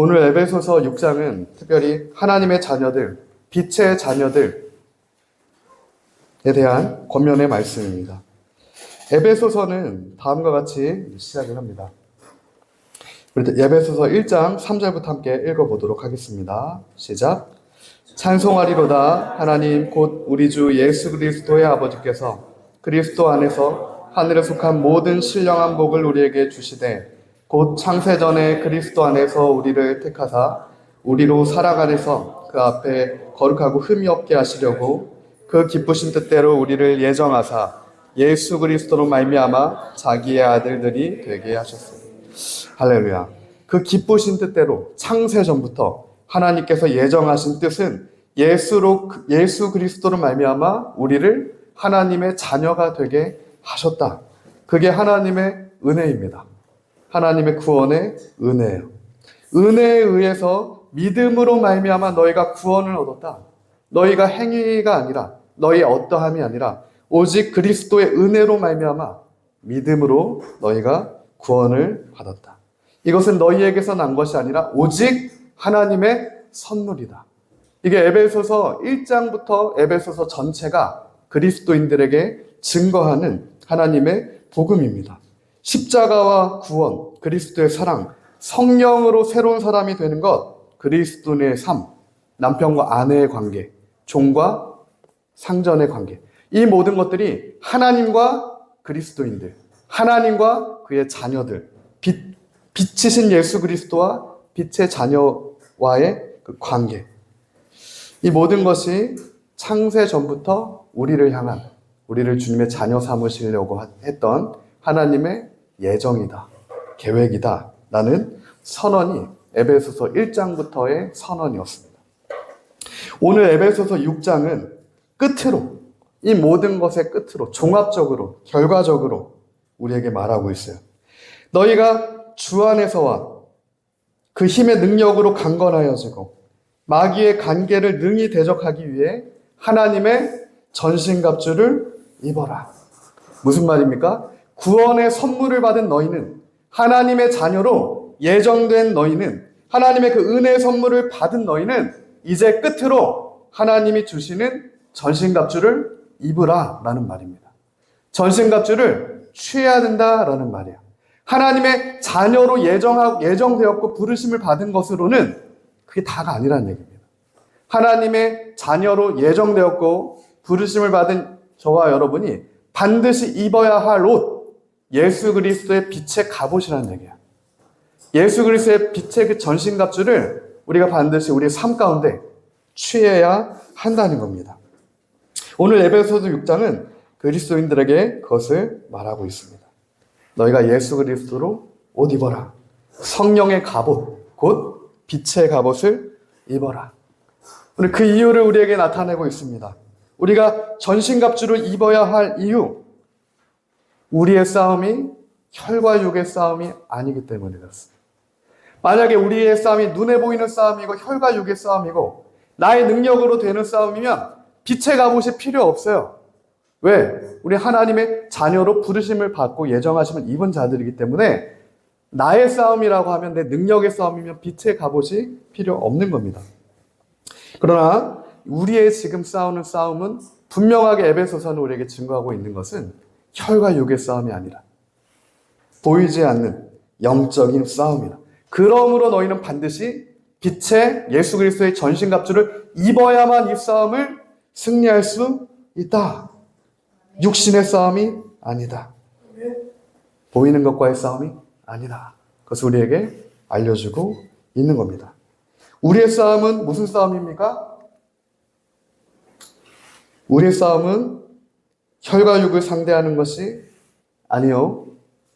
오늘 에베소서 6장은 특별히 하나님의 자녀들, 빛의 자녀들에 대한 권면의 말씀입니다. 에베소서는 다음과 같이 시작을 합니다. 우리 에베소서 1장 3절부터 함께 읽어보도록 하겠습니다. 시작. 찬송하리로다 하나님 곧 우리 주 예수 그리스도의 아버지께서 그리스도 안에서 하늘에 속한 모든 신령한 복을 우리에게 주시되 곧 창세전에 그리스도 안에서 우리를 택하사 우리로 사랑 안에서 그 앞에 거룩하고 흠이 없게 하시려고 그 기쁘신 뜻대로 우리를 예정하사 예수 그리스도로 말미암아 자기의 아들들이 되게 하셨습니다. 할렐루야. 그 기쁘신 뜻대로 창세전부터 하나님께서 예정하신 뜻은 예수 그리스도로 말미암아 우리를 하나님의 자녀가 되게 하셨다. 그게 하나님의 은혜입니다. 하나님의 구원의 은혜예요. 은혜에 의해서 믿음으로 말미암아 너희가 구원을 얻었다. 너희가 행위가 아니라 너희의 어떠함이 아니라 오직 그리스도의 은혜로 말미암아 믿음으로 너희가 구원을 받았다. 이것은 너희에게서 난 것이 아니라 오직 하나님의 선물이다. 이게 에베소서 1장부터 에베소서 전체가 그리스도인들에게 증거하는 하나님의 복음입니다. 십자가와 구원, 그리스도의 사랑, 성령으로 새로운 사람이 되는 것, 그리스도인의 삶, 남편과 아내의 관계, 종과 상전의 관계, 이 모든 것들이 하나님과 그리스도인들, 하나님과 그의 자녀들, 빛이신 예수 그리스도와 빛의 자녀와의 그 관계, 이 모든 것이 창세 전부터 우리를 향한, 우리를 주님의 자녀 삼으시려고 했던 하나님의 예정이다, 계획이다 라는 선언이 에베소서 1장부터의 선언이었습니다. 오늘 에베소서 6장은 끝으로, 이 모든 것의 끝으로 종합적으로 결과적으로 우리에게 말하고 있어요. 너희가 주 안에서와 그 힘의 능력으로 강건하여지고 마귀의 간계를 능히 대적하기 위해 하나님의 전신갑주를 입어라. 무슨 말입니까? 구원의 선물을 받은 너희는, 하나님의 자녀로 예정된 너희는, 하나님의 그 은혜의 선물을 받은 너희는 이제 끝으로 하나님이 주시는 전신갑주를 입으라 라는 말입니다. 전신갑주를 취해야 된다라는 말이에요. 하나님의 자녀로 예정되었고 부르심을 받은 것으로는 그게 다가 아니라는 얘기입니다. 하나님의 자녀로 예정되었고 부르심을 받은 저와 여러분이 반드시 입어야 할 옷, 예수 그리스도의 빛의 갑옷이라는 얘기야. 예수 그리스도의 빛의 그 전신갑주를 우리가 반드시 우리의 삶 가운데 취해야 한다는 겁니다. 오늘 에베소서 6장은 그리스도인들에게 그것을 말하고 있습니다. 너희가 예수 그리스도로 옷 입어라. 성령의 갑옷, 곧 빛의 갑옷을 입어라. 오늘 그 이유를 우리에게 나타내고 있습니다. 우리가 전신갑주를 입어야 할 이유, 우리의 싸움이 혈과 육의 싸움이 아니기 때문에 그렇습니다. 만약에 우리의 싸움이 눈에 보이는 싸움이고 혈과 육의 싸움이고 나의 능력으로 되는 싸움이면 빛의 갑옷이 필요 없어요. 왜? 우리 하나님의 자녀로 부르심을 받고 예정하심을 입은 자들이기 때문에 나의 싸움이라고 하면, 내 능력의 싸움이면 빛의 갑옷이 필요 없는 겁니다. 그러나 우리의 지금 싸우는 싸움은 분명하게 에베소서는 우리에게 증거하고 있는 것은 혈과 육의 싸움이 아니라 보이지 않는 영적인 싸움이다. 그러므로 너희는 반드시 빛의 예수 그리스도의 전신갑주를 입어야만 이 싸움을 승리할 수 있다. 육신의 싸움이 아니다. 보이는 것과의 싸움이 아니다. 그것을 우리에게 알려주고 있는 겁니다. 우리의 싸움은 무슨 싸움입니까? 우리의 싸움은 혈과 육을 상대하는 것이 아니요,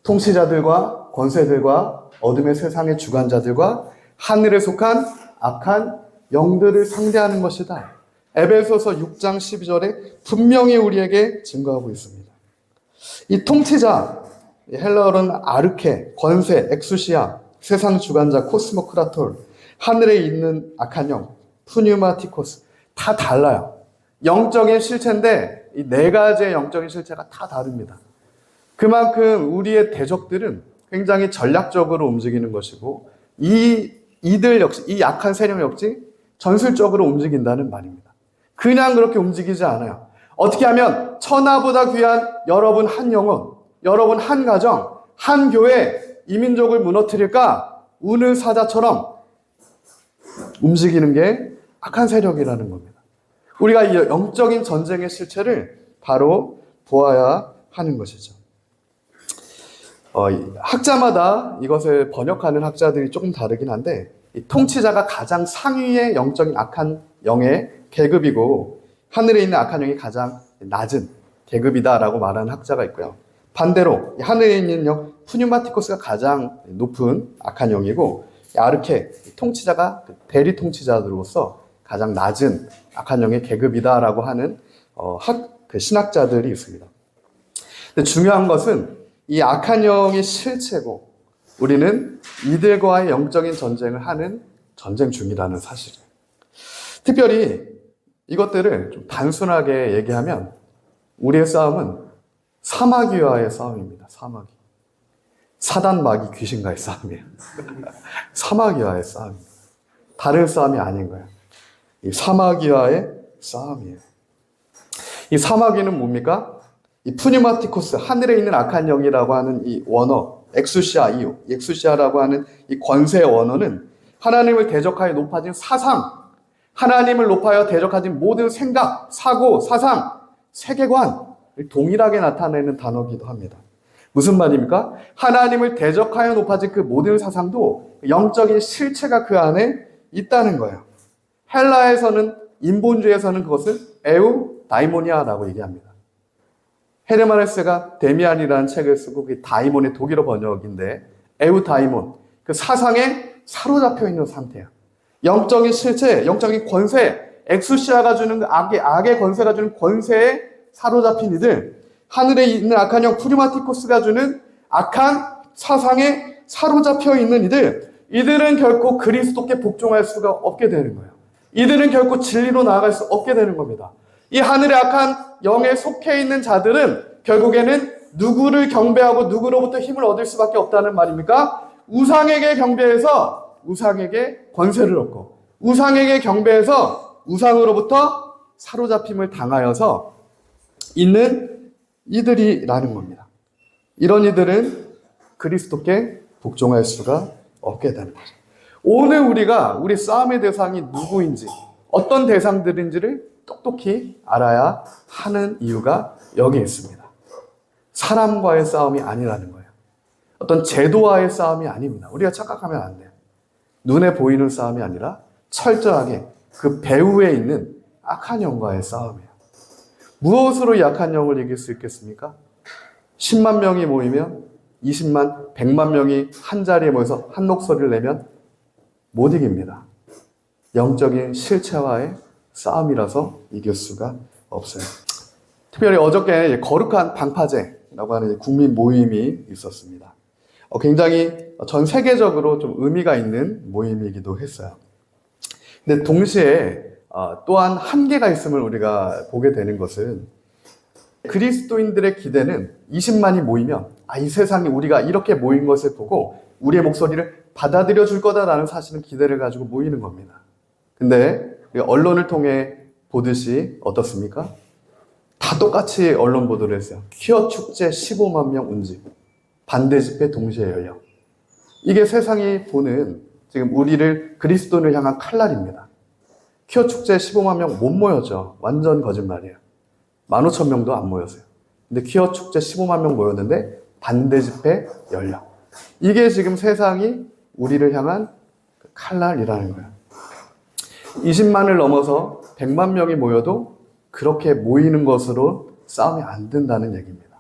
통치자들과 권세들과 어둠의 세상의 주관자들과 하늘에 속한 악한 영들을 상대하는 것이다. 에베소서 6장 12절에 분명히 우리에게 증거하고 있습니다. 이 통치자, 헬라어로는 아르케, 권세, 엑수시아, 세상 주관자, 코스모크라톨, 하늘에 있는 악한 영, 푸뉴마티코스, 다 달라요. 영적인 실체인데 이 네 가지의 영적인 실체가 다 다릅니다. 그만큼 우리의 대적들은 굉장히 전략적으로 움직이는 것이고 이 이들 역시, 이 약한 세력 역시 전술적으로 움직인다는 말입니다. 그냥 그렇게 움직이지 않아요. 어떻게 하면 천하보다 귀한 여러분 한 영혼, 여러분 한 가정, 한 교회, 이 민족을 무너뜨릴까? 우는 사자처럼 움직이는 게 악한 세력이라는 겁니다. 우리가 이 영적인 전쟁의 실체를 바로 보아야 하는 것이죠. 학자마다 이것을 번역하는 학자들이 조금 다르긴 한데, 이 통치자가 가장 상위의 영적인 악한 영의 계급이고 하늘에 있는 악한 영이 가장 낮은 계급이다라고 말하는 학자가 있고요. 반대로 하늘에 있는 영 푸뉴마티코스가 가장 높은 악한 영이고, 아르케 통치자가 대리 통치자들로서 가장 낮은 악한 영의 계급이다라고 하는 신학자들이 있습니다. 근데 중요한 것은 이 악한 영의 실체고 우리는 이들과의 영적인 전쟁을 하는 전쟁 중이라는 사실이에요. 특별히 이것들을 좀 단순하게 얘기하면 우리의 싸움은 사마귀와의 싸움입니다. 사마귀. 사단, 마귀, 귀신과의 싸움이에요. 사마귀와의 싸움입니다. 다른 싸움이 아닌 거예요. 이 사마귀와의 싸움이에요. 이 사마귀는 뭡니까? 이 푸니마티코스, 하늘에 있는 악한 영이라고 하는 이 원어, 엑수시아라고 하는 이 권세의 원어는 하나님을 대적하여 높아진 사상, 하나님을 높아여 대적하진 모든 생각, 사고, 사상, 세계관을 동일하게 나타내는 단어이기도 합니다. 무슨 말입니까? 하나님을 대적하여 높아진 그 모든 사상도 영적인 실체가 그 안에 있다는 거예요. 헬라에서는, 인본주의에서는 그것을 에우 다이모니아라고 얘기합니다. 헤르만헤세가 데미안이라는 책을 쓰고 그게 다이몬의 독일어 번역인데, 에우 다이몬, 그 사상에 사로잡혀 있는 상태야. 영적인 실체, 영적인 권세, 엑수시아가 주는 그 악의 권세가 주는 권세에 사로잡힌 이들, 하늘에 있는 악한 영 푸리마티코스가 주는 악한 사상에 사로잡혀 있는 이들은 결코 그리스도께 복종할 수가 없게 되는 거예요. 이들은 결코 진리로 나아갈 수 없게 되는 겁니다. 이 하늘의 악한 영에 속해 있는 자들은 결국에는 누구를 경배하고 누구로부터 힘을 얻을 수밖에 없다는 말입니까? 우상에게 경배해서 우상에게 권세를 얻고, 우상에게 경배해서 우상으로부터 사로잡힘을 당하여서 있는 이들이라는 겁니다. 이런 이들은 그리스도께 복종할 수가 없게 되는 거죠. 오늘 우리 싸움의 대상이 누구인지, 어떤 대상들인지를 똑똑히 알아야 하는 이유가 여기에 있습니다. 사람과의 싸움이 아니라는 거예요. 어떤 제도와의 싸움이 아닙니다. 우리가 착각하면 안 돼요. 눈에 보이는 싸움이 아니라 철저하게 그 배후에 있는 악한 영과의 싸움이에요. 무엇으로 이 악한 영을 이길 수 있겠습니까? 10만 명이 모이면 20만, 100만 명이 한 자리에 모여서 한 목소리를 내면 못 이깁니다. 영적인 실체와의 싸움이라서 이길 수가 없어요. 특별히 어저께 거룩한 방파제라고 하는 국민 모임이 있었습니다. 굉장히 전 세계적으로 좀 의미가 있는 모임이기도 했어요. 근데 동시에 또한 한계가 있음을 우리가 보게 되는 것은, 그리스도인들의 기대는 20만이 모이면 이 세상에 우리가 이렇게 모인 것을 보고 우리의 목소리를 받아들여 줄 거다라는 사실은 기대를 가지고 모이는 겁니다. 근데 언론을 통해 보듯이 어떻습니까? 다 똑같이 언론 보도를 했어요. 퀴어 축제 15만 명 운집, 반대 집회 동시에 열려. 이게 세상이 보는 지금 우리를 그리스도를 향한 칼날입니다. 퀴어 축제 15만 명 못 모였죠. 완전 거짓말이에요. 15,000명도 안 모였어요. 근데 퀴어 축제 15만 명 모였는데 반대 집회 열려. 이게 지금 세상이 우리를 향한 칼날이라는 거예요. 20만을 넘어서 100만 명이 모여도 그렇게 모이는 것으로 싸움이 안 된다는 얘기입니다.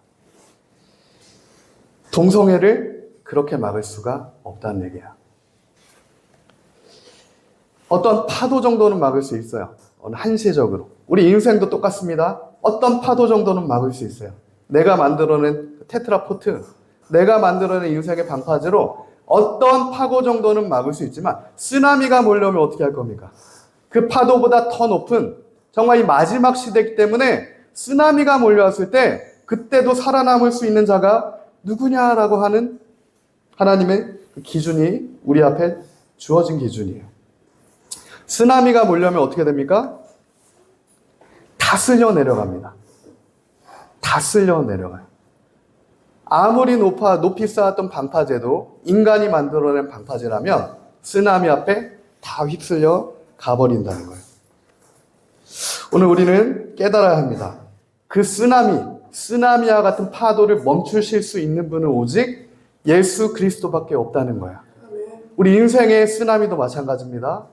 동성애를 그렇게 막을 수가 없다는 얘기야. 어떤 파도 정도는 막을 수 있어요. 한시적으로. 우리 인생도 똑같습니다. 어떤 파도 정도는 막을 수 있어요. 내가 만들어낸 테트라포트, 내가 만들어낸 인생의 방파제로 어떤 파고 정도는 막을 수 있지만, 쓰나미가 몰려오면 어떻게 할 겁니까? 그 파도보다 더 높은, 정말 이 마지막 시대이기 때문에 쓰나미가 몰려왔을 때 그때도 살아남을 수 있는 자가 누구냐라고 하는 하나님의 기준이 우리 앞에 주어진 기준이에요. 쓰나미가 몰려면 어떻게 됩니까? 다 쓸려 내려갑니다. 다 쓸려 내려가요. 아무리 높이 쌓았던 방파제도 인간이 만들어낸 방파제라면 쓰나미 앞에 다 휩쓸려 가버린다는 거예요. 오늘 우리는 깨달아야 합니다. 그 쓰나미와 같은 파도를 멈추실 수 있는 분은 오직 예수 그리스도밖에 없다는 거야. 우리 인생의 쓰나미도 마찬가지입니다.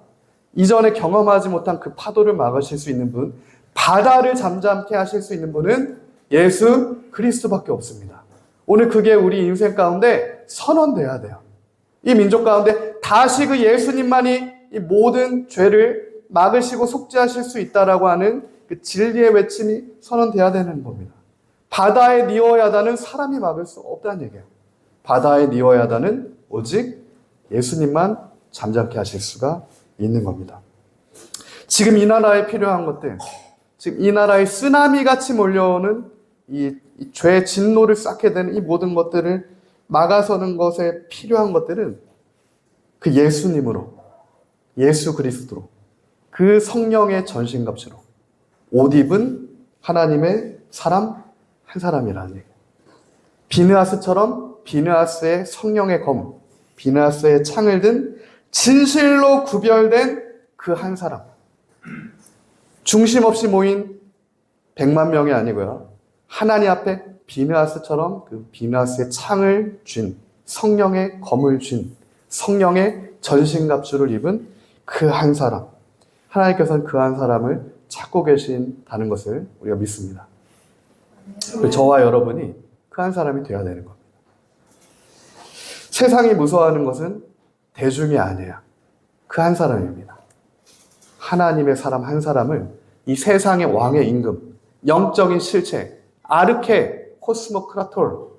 이전에 경험하지 못한 그 파도를 막으실 수 있는 분, 바다를 잠잠케 하실 수 있는 분은 예수 그리스도밖에 없습니다. 오늘 그게 우리 인생 가운데 선언돼야 돼요. 이 민족 가운데 다시 그 예수님만이 이 모든 죄를 막으시고 속죄하실 수 있다라고 하는 그 진리의 외침이 선언돼야 되는 겁니다. 바다의 니오야다는 사람이 막을 수 없다는 얘기예요. 바다의 니오야다는 오직 예수님만 잠잠케 하실 수가 있는 겁니다. 지금 이 나라에 필요한 것들, 지금 이 나라에 쓰나미같이 몰려오는 이 죄의 진노를 쌓게 되는 이 모든 것들을 막아서는 것에 필요한 것들은 그 예수님으로, 예수 그리스도로, 그 성령의 전신갑주로 옷 입은 하나님의 사람 한 사람이라는 얘기예요. 비느하스처럼 비느하스의 성령의 검, 비느하스의 창을 든 진실로 구별된 그 한 사람. 중심 없이 모인 100만 명이 아니고요. 하나님 앞에 비느하스처럼 그 비느하스의 창을 쥔, 성령의 검을 쥔, 성령의 전신갑주를 입은 그 한 사람. 하나님께서는 그 한 사람을 찾고 계신다는 것을 우리가 믿습니다. 저와 여러분이 그 한 사람이 되어야 되는 겁니다. 세상이 무서워하는 것은 대중이 아니에요. 그 한 사람입니다. 하나님의 사람 한 사람을 이 세상의 왕의 임금, 영적인 실체, 아르케, 코스모크라톨,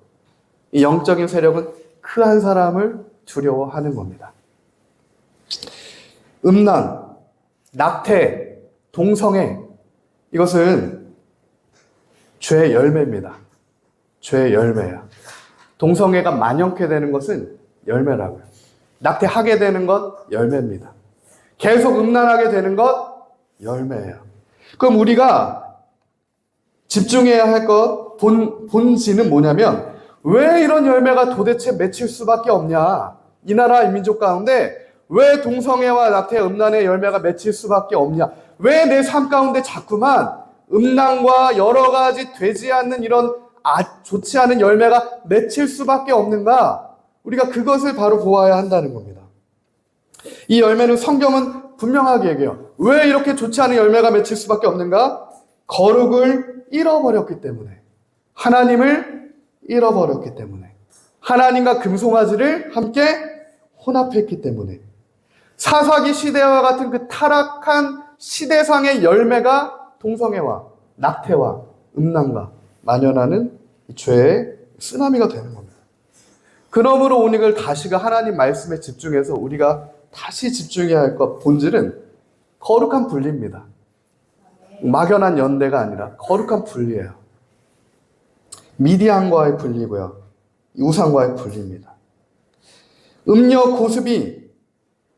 이 영적인 세력은 그 한 사람을 두려워하는 겁니다. 음란, 낙태, 동성애, 이것은 죄의 열매입니다. 죄의 열매야. 동성애가 만연케 되는 것은 열매라고요. 낙태하게 되는 것 열매입니다. 계속 음란하게 되는 것 열매예요. 그럼 우리가 집중해야 할 것 본질은 뭐냐면 왜 이런 열매가 도대체 맺힐 수밖에 없냐? 이 나라 이 민족 가운데 왜 동성애와 낙태, 음란의 열매가 맺힐 수밖에 없냐? 왜 내 삶 가운데 자꾸만 음란과 여러 가지 되지 않는 이런 좋지 않은 열매가 맺힐 수밖에 없는가? 우리가 그것을 바로 보아야 한다는 겁니다. 이 열매는 성경은 분명하게 얘기해요. 왜 이렇게 좋지 않은 열매가 맺힐 수밖에 없는가? 거룩을 잃어버렸기 때문에. 하나님을 잃어버렸기 때문에. 하나님과 금송아지를 함께 혼합했기 때문에. 사사기 시대와 같은 그 타락한 시대상의 열매가 동성애와 낙태와 음란과 만연하는 죄의 쓰나미가 되는 겁니다. 그러므로 오늘 다시가 하나님 말씀에 집중해서 우리가 다시 집중해야 할 것 본질은 거룩한 분리입니다. 막연한 연대가 아니라 거룩한 분리예요. 미디안과의 분리고요. 우상과의 분리입니다. 음료 고수비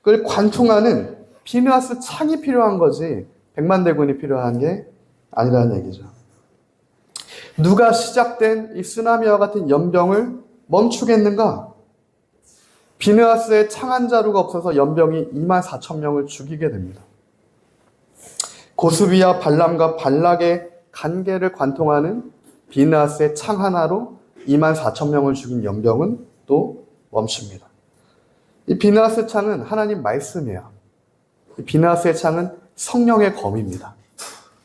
그걸 관통하는 비느하스 창이 필요한 거지 100만 대군이 필요한 게 아니라는 얘기죠. 누가 시작된 이 쓰나미와 같은 연병을 멈추겠는가? 비느하스의 창 한 자루가 없어서 연병이 24,000명을 죽이게 됩니다. 고수비와 발람과 발락의 관계를 관통하는 비느하스의 창 하나로 24,000명을 죽인 연병은 또 멈춥니다. 이 비느하스 창은 하나님 말씀이에요. 이 비느하스의 창은 성령의 검입니다.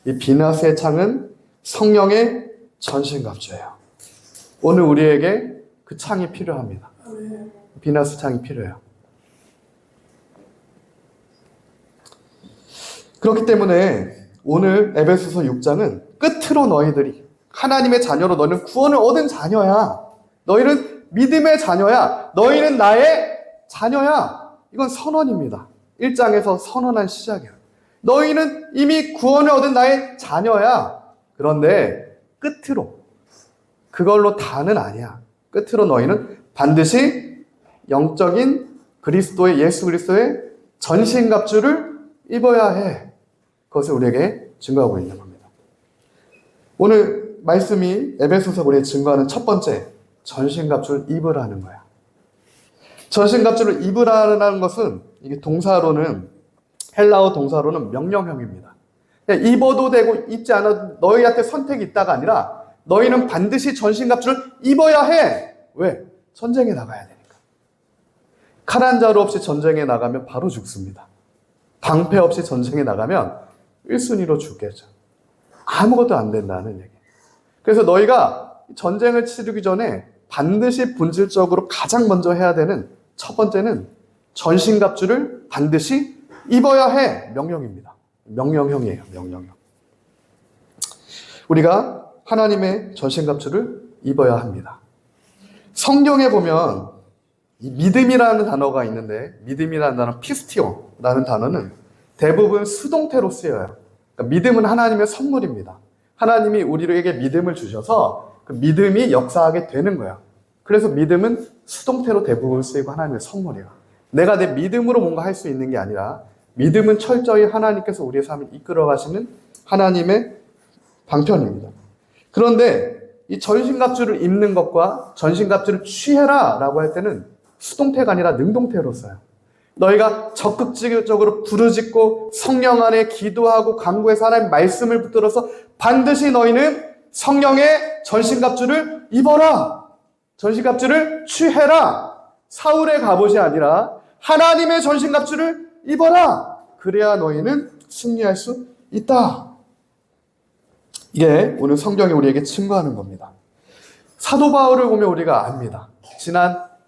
이 비느하스의 창은 성령의 전신갑주예요. 오늘 우리에게 그 창이 필요합니다. 비느하스 창이 필요해요. 그렇기 때문에 오늘 에베소서 6장은 끝으로 너희들이 하나님의 자녀로 너희는 구원을 얻은 자녀야. 너희는 믿음의 자녀야. 너희는 나의 자녀야. 이건 선언입니다. 1장에서 선언한 시작이야. 너희는 이미 구원을 얻은 나의 자녀야. 그런데 끝으로 그걸로 다는 아니야. 끝으로 너희는 반드시 영적인 그리스도의 예수 그리스도의 전신갑주를 입어야 해. 그것을 우리에게 증거하고 있는 겁니다. 오늘 말씀이 에베소서 우리에게 증거하는 첫 번째 전신갑주를 입으라는 거야. 전신갑주를 입으라는 것은 이게 동사로는 헬라어 동사로는 명령형입니다. 입어도 되고 입지 않아도 너희한테 선택이 있다가 아니라 너희는 반드시 전신갑주를 입어야 해. 왜? 전쟁에 나가야 되니까. 칼 한 자루 없이 전쟁에 나가면 바로 죽습니다. 방패 없이 전쟁에 나가면 1순위로 죽겠죠. 아무것도 안 된다는 얘기. 그래서 너희가 전쟁을 치르기 전에 반드시 본질적으로 가장 먼저 해야 되는 첫 번째는 전신갑주를 반드시 입어야 해. 명령입니다. 명령형이에요. 명령형. 우리가 하나님의 전신갑주를 입어야 합니다. 성경에 보면 이 믿음이라는 단어가 있는데 믿음이라는 단어, 피스티오라는 단어는 대부분 수동태로 쓰여요. 그러니까 믿음은 하나님의 선물입니다. 하나님이 우리에게 믿음을 주셔서 그 믿음이 역사하게 되는 거야. 그래서 믿음은 수동태로 대부분 쓰이고 하나님의 선물이야. 내가 내 믿음으로 뭔가 할 수 있는 게 아니라 믿음은 철저히 하나님께서 우리의 삶을 이끌어 가시는 하나님의 방편입니다. 그런데 이 전신갑주를 입는 것과 전신갑주를 취해라 라고 할 때는 수동태가 아니라 능동태로 써요. 너희가 적극적으로 부르짖고 성령 안에 기도하고 간구해서 하나님의 말씀을 붙들어서 반드시 너희는 성령의 전신갑주를 입어라. 전신갑주를 취해라. 사울의 갑옷이 아니라 하나님의 전신갑주를 입어라. 그래야 너희는 승리할 수 있다. 이게 오늘 성경이 우리에게 증거하는 겁니다. 사도 바울을 보면 우리가 압니다.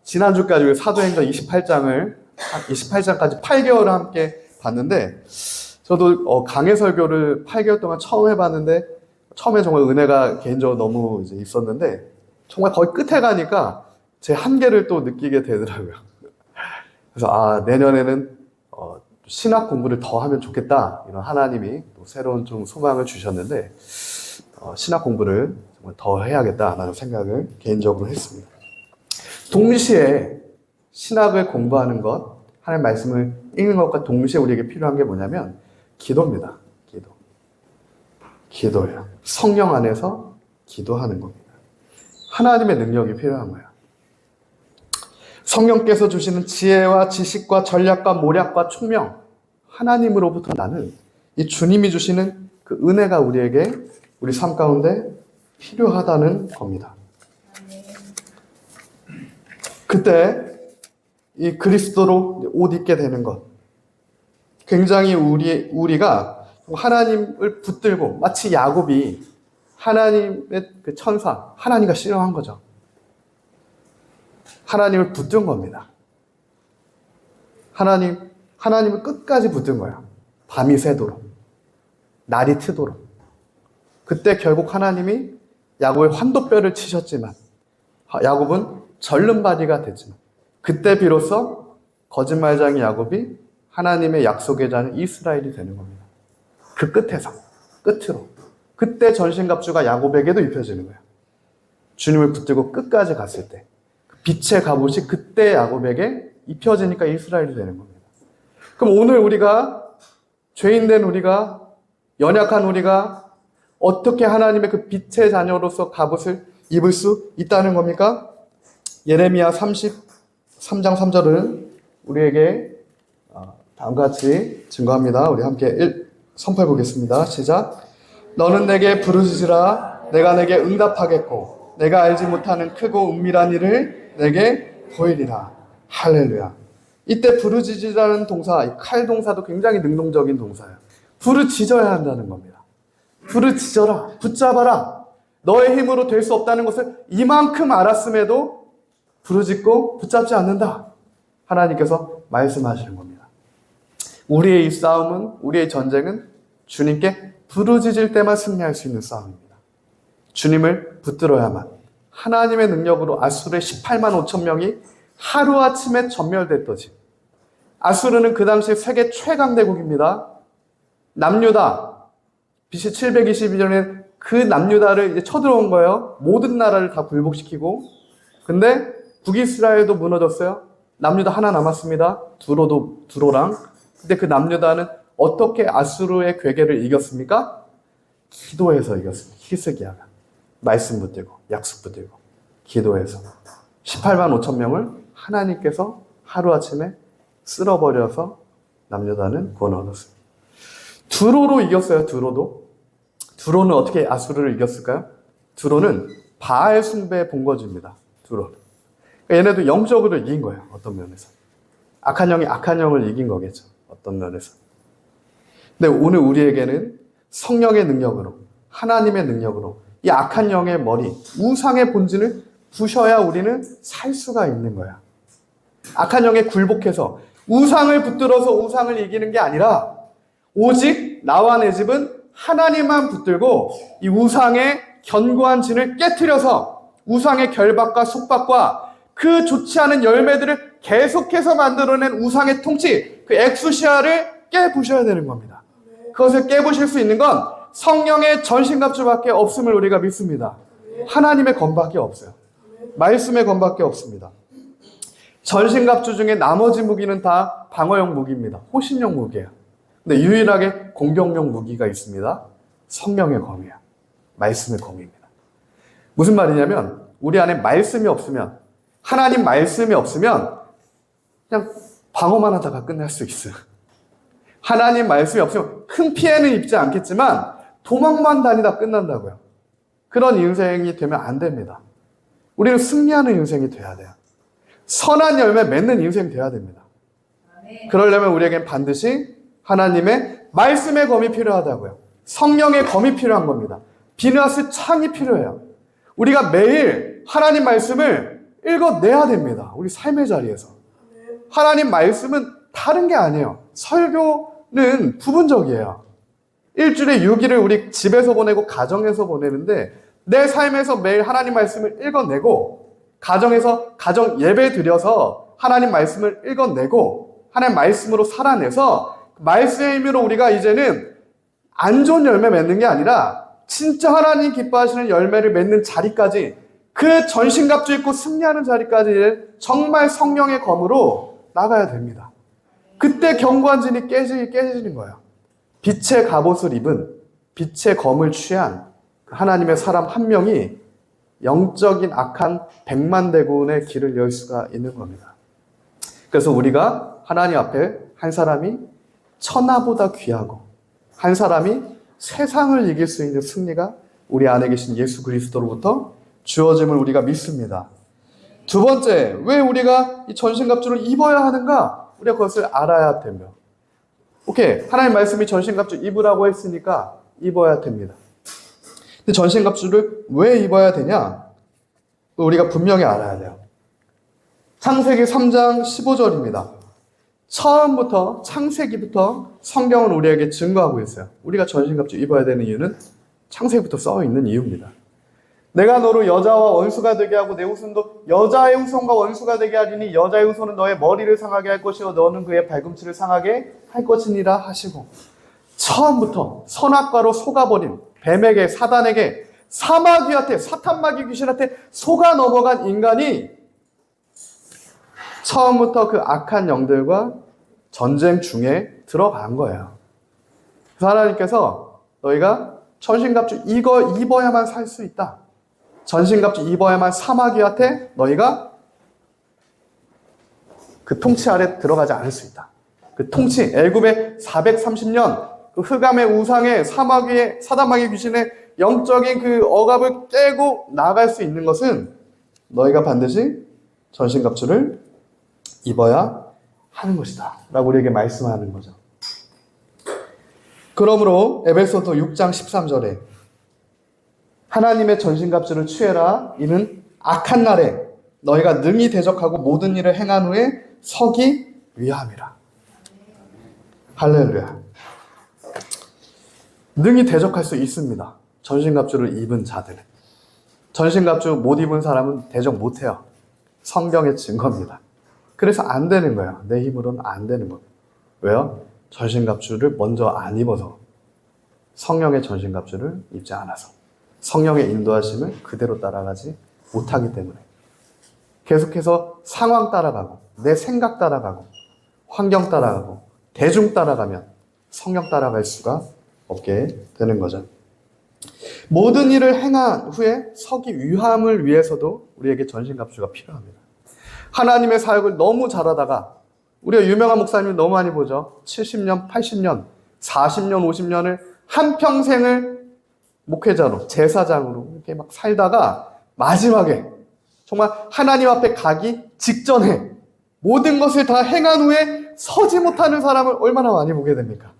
지난주까지 사도행전 28장까지 8개월을 함께 봤는데 저도 강해 설교를 8개월 동안 처음 해봤는데 처음에 정말 은혜가 개인적으로 너무 이제 있었는데 정말 거의 끝에 가니까 제 한계를 또 느끼게 되더라고요. 그래서 내년에는 신학 공부를 더 하면 좋겠다. 이런 하나님이 또 새로운 좀 소망을 주셨는데 신학 공부를 정말 더 해야겠다라는 생각을 개인적으로 했습니다. 동시에 신학을 공부하는 것, 하나님의 말씀을 읽는 것과 동시에 우리에게 필요한 게 뭐냐면 기도입니다. 기도예요. 성령 안에서 기도하는 겁니다. 하나님의 능력이 필요한 거예요. 성령께서 주시는 지혜와 지식과 전략과 모략과 총명, 하나님으로부터 나는 이 주님이 주시는 그 은혜가 우리에게 우리 삶 가운데 필요하다는 겁니다. 그때 이 그리스도로 옷 입게 되는 것, 굉장히 우리가 하나님을 붙들고 마치 야곱이 하나님의 그 천사, 하나님과 씨름한 거죠. 하나님을 붙든 겁니다. 하나님을 끝까지 붙든 거야. 밤이 새도록, 날이 트도록. 그때 결국 하나님이 야곱의 환도뼈를 치셨지만, 야곱은 절름발이가 됐지만, 그때 비로소 거짓말장이 야곱이 하나님의 약속의 자는 이스라엘이 되는 겁니다. 그 끝으로. 그때 전신갑주가 야곱에게도 입혀지는 거예요. 주님을 붙들고 끝까지 갔을 때. 빛의 갑옷이 그때 야곱에게 입혀지니까 이스라엘이 되는 겁니다. 그럼 오늘 우리가, 죄인된 우리가, 연약한 우리가 어떻게 하나님의 그 빛의 자녀로서 갑옷을 입을 수 있다는 겁니까? 예레미야 33장 3절은 우리에게 다음과 같이 증거합니다. 우리 함께 선포해 보겠습니다. 시작. 너는 내게 부르짖으라. 내가 내게 응답하겠고 내가 알지 못하는 크고 은밀한 일을 내게 보이리라. 할렐루야. 이때 부르짖으라는 동사, 이 칼 동사도 굉장히 능동적인 동사예요. 부르짖어야 한다는 겁니다. 부르짖어라. 붙잡아라. 너의 힘으로 될 수 없다는 것을 이만큼 알았음에도 부르짖고 붙잡지 않는다. 하나님께서 말씀하시는 겁니다. 우리의 이 싸움은, 우리의 전쟁은 주님께 부르짖을 때만 승리할 수 있는 싸움입니다. 주님을 붙들어야만. 하나님의 능력으로 아수르의 18만 5천 명이 하루아침에 전멸됐더지. 아수르는 그 당시 세계 최강대국입니다. 남유다, BC 722년에 그 남유다를 이제 쳐들어온 거예요. 모든 나라를 다 굴복시키고. 근데 북이스라엘도 무너졌어요. 남유다 하나 남았습니다. 두로랑. 근데 그 남유다는 어떻게 아수르의 괴계를 이겼습니까? 기도해서 이겼습니다. 히스기야가. 말씀 붙들고, 약속 붙들고, 기도해서. 18만 5천 명을 하나님께서 하루아침에 쓸어버려서 남유다는 구원을 얻었습니다. 두로로 이겼어요, 두로도. 두로는 어떻게 아수르를 이겼을까요? 두로는 바알 숭배 본거지입니다. 두로는. 얘네도 영적으로 이긴 거예요. 어떤 면에서. 악한 영이 악한 영을 이긴 거겠죠. 어떤 면에서. 근데 오늘 우리에게는 성령의 능력으로, 하나님의 능력으로 이 악한 영의 머리, 우상의 본질을 부셔야 우리는 살 수가 있는 거야. 악한 영에 굴복해서 우상을 붙들어서 우상을 이기는 게 아니라 오직 나와 내 집은 하나님만 붙들고 이 우상의 견고한 진을 깨트려서 우상의 결박과 속박과 그 좋지 않은 열매들을 계속해서 만들어낸 우상의 통치, 그 엑수시아를 깨부셔야 되는 겁니다. 그것을 깨부실 수 있는 건 성령의 전신갑주밖에 없음을 우리가 믿습니다. 하나님의 검밖에 없어요. 말씀의 검밖에 없습니다. 전신갑주 중에 나머지 무기는 다 방어용 무기입니다. 호신용 무기예요. 근데 유일하게 공격용 무기가 있습니다. 성령의 검이에요. 말씀의 검입니다. 무슨 말이냐면 우리 안에 말씀이 없으면, 하나님 말씀이 없으면 그냥 방어만 하다가 끝날 수 있어요. 하나님 말씀이 없으면 큰 피해는 입지 않겠지만 도망만 다니다 끝난다고요. 그런 인생이 되면 안 됩니다. 우리는 승리하는 인생이 돼야 돼요. 선한 열매 맺는 인생이 돼야 됩니다. 그러려면 우리에겐 반드시 하나님의 말씀의 검이 필요하다고요. 성령의 검이 필요한 겁니다. 비누아스 창이 필요해요. 우리가 매일 하나님 말씀을 읽어내야 됩니다. 우리 삶의 자리에서. 하나님 말씀은 다른 게 아니에요. 설교는 부분적이에요. 일주일에 6일을 우리 집에서 보내고 가정에서 보내는데 내 삶에서 매일 하나님 말씀을 읽어내고 가정에서 가정 예배 드려서 하나님 말씀을 읽어내고 하나님 말씀으로 살아내서 말씀의 힘으로 우리가 이제는 안 좋은 열매 맺는 게 아니라 진짜 하나님 기뻐하시는 열매를 맺는 자리까지, 그 전신갑주 입고 승리하는 자리까지 정말 성령의 검으로 나가야 됩니다. 그때 견고한 진이 깨지는 거예요. 빛의 갑옷을 입은, 빛의 검을 취한 하나님의 사람 한 명이 영적인 악한 100만 대군의 길을 열 수가 있는 겁니다. 그래서 우리가 하나님 앞에 한 사람이 천하보다 귀하고 한 사람이 세상을 이길 수 있는 승리가 우리 안에 계신 예수 그리스도로부터 주어짐을 우리가 믿습니다. 두 번째, 왜 우리가 이 전신갑주를 입어야 하는가? 우리가 그것을 알아야 됩니다. 오케이, 하나님 말씀이 전신갑주 입으라고 했으니까 입어야 됩니다. 근데 전신갑주를 왜 입어야 되냐? 우리가 분명히 알아야 돼요. 창세기 3장 15절입니다. 처음부터, 창세기부터 성경은 우리에게 증거하고 있어요. 우리가 전신갑주 입어야 되는 이유는 창세기부터 써 있는 이유입니다. 내가 너로 여자와 원수가 되게 하고 내 후손도 여자의 후손과 원수가 되게 하리니 여자의 후손은 너의 머리를 상하게 할 것이요 너는 그의 발꿈치를 상하게 할 것이니라 하시고, 처음부터 선악과로 속아버린 뱀에게, 사단에게, 사마귀한테, 사탄마귀 귀신한테 속아 넘어간 인간이 처음부터 그 악한 영들과 전쟁 중에 들어간 거예요. 그래서 하나님께서 너희가 전신갑주 이거 입어야만 살 수 있다. 전신갑주 입어야만 사마귀한테 너희가 그 통치 아래 들어가지 않을 수 있다. 그 통치, 애굽의 430년 그 흑암의 우상의 사마귀의 사단마귀 귀신의 영적인 그 억압을 깨고 나갈 수 있는 것은 너희가 반드시 전신갑주를 입어야 하는 것이다 라고 우리에게 말씀하는 거죠. 그러므로 에베소서 6장 13절에 하나님의 전신갑주를 취해라. 이는 악한 날에 너희가 능히 대적하고 모든 일을 행한 후에 서기 위함이라. 할렐루야. 능히 대적할 수 있습니다. 전신갑주를 입은 자들은. 전신갑주 못 입은 사람은 대적 못해요. 성경의 증거입니다. 그래서 안 되는 거예요. 내 힘으로는 안 되는 거예요. 왜요? 전신갑주를 먼저 안 입어서. 성령의 전신갑주를 입지 않아서. 성령의 인도하심을 그대로 따라가지 못하기 때문에. 계속해서 상황 따라가고 내 생각 따라가고 환경 따라가고 대중 따라가면 성령 따라갈 수가 없게 되는 거죠. 모든 일을 행한 후에 서기 위함을 위해서도 우리에게 전신갑주가 필요합니다. 하나님의 사역을 너무 잘하다가 우리가 유명한 목사님을 너무 많이 보죠. 70년, 80년, 40년, 50년을 한평생을 목회자로, 제사장으로 이렇게 막 살다가 마지막에 정말 하나님 앞에 가기 직전에 모든 것을 다 행한 후에 서지 못하는 사람을 얼마나 많이 보게 됩니까?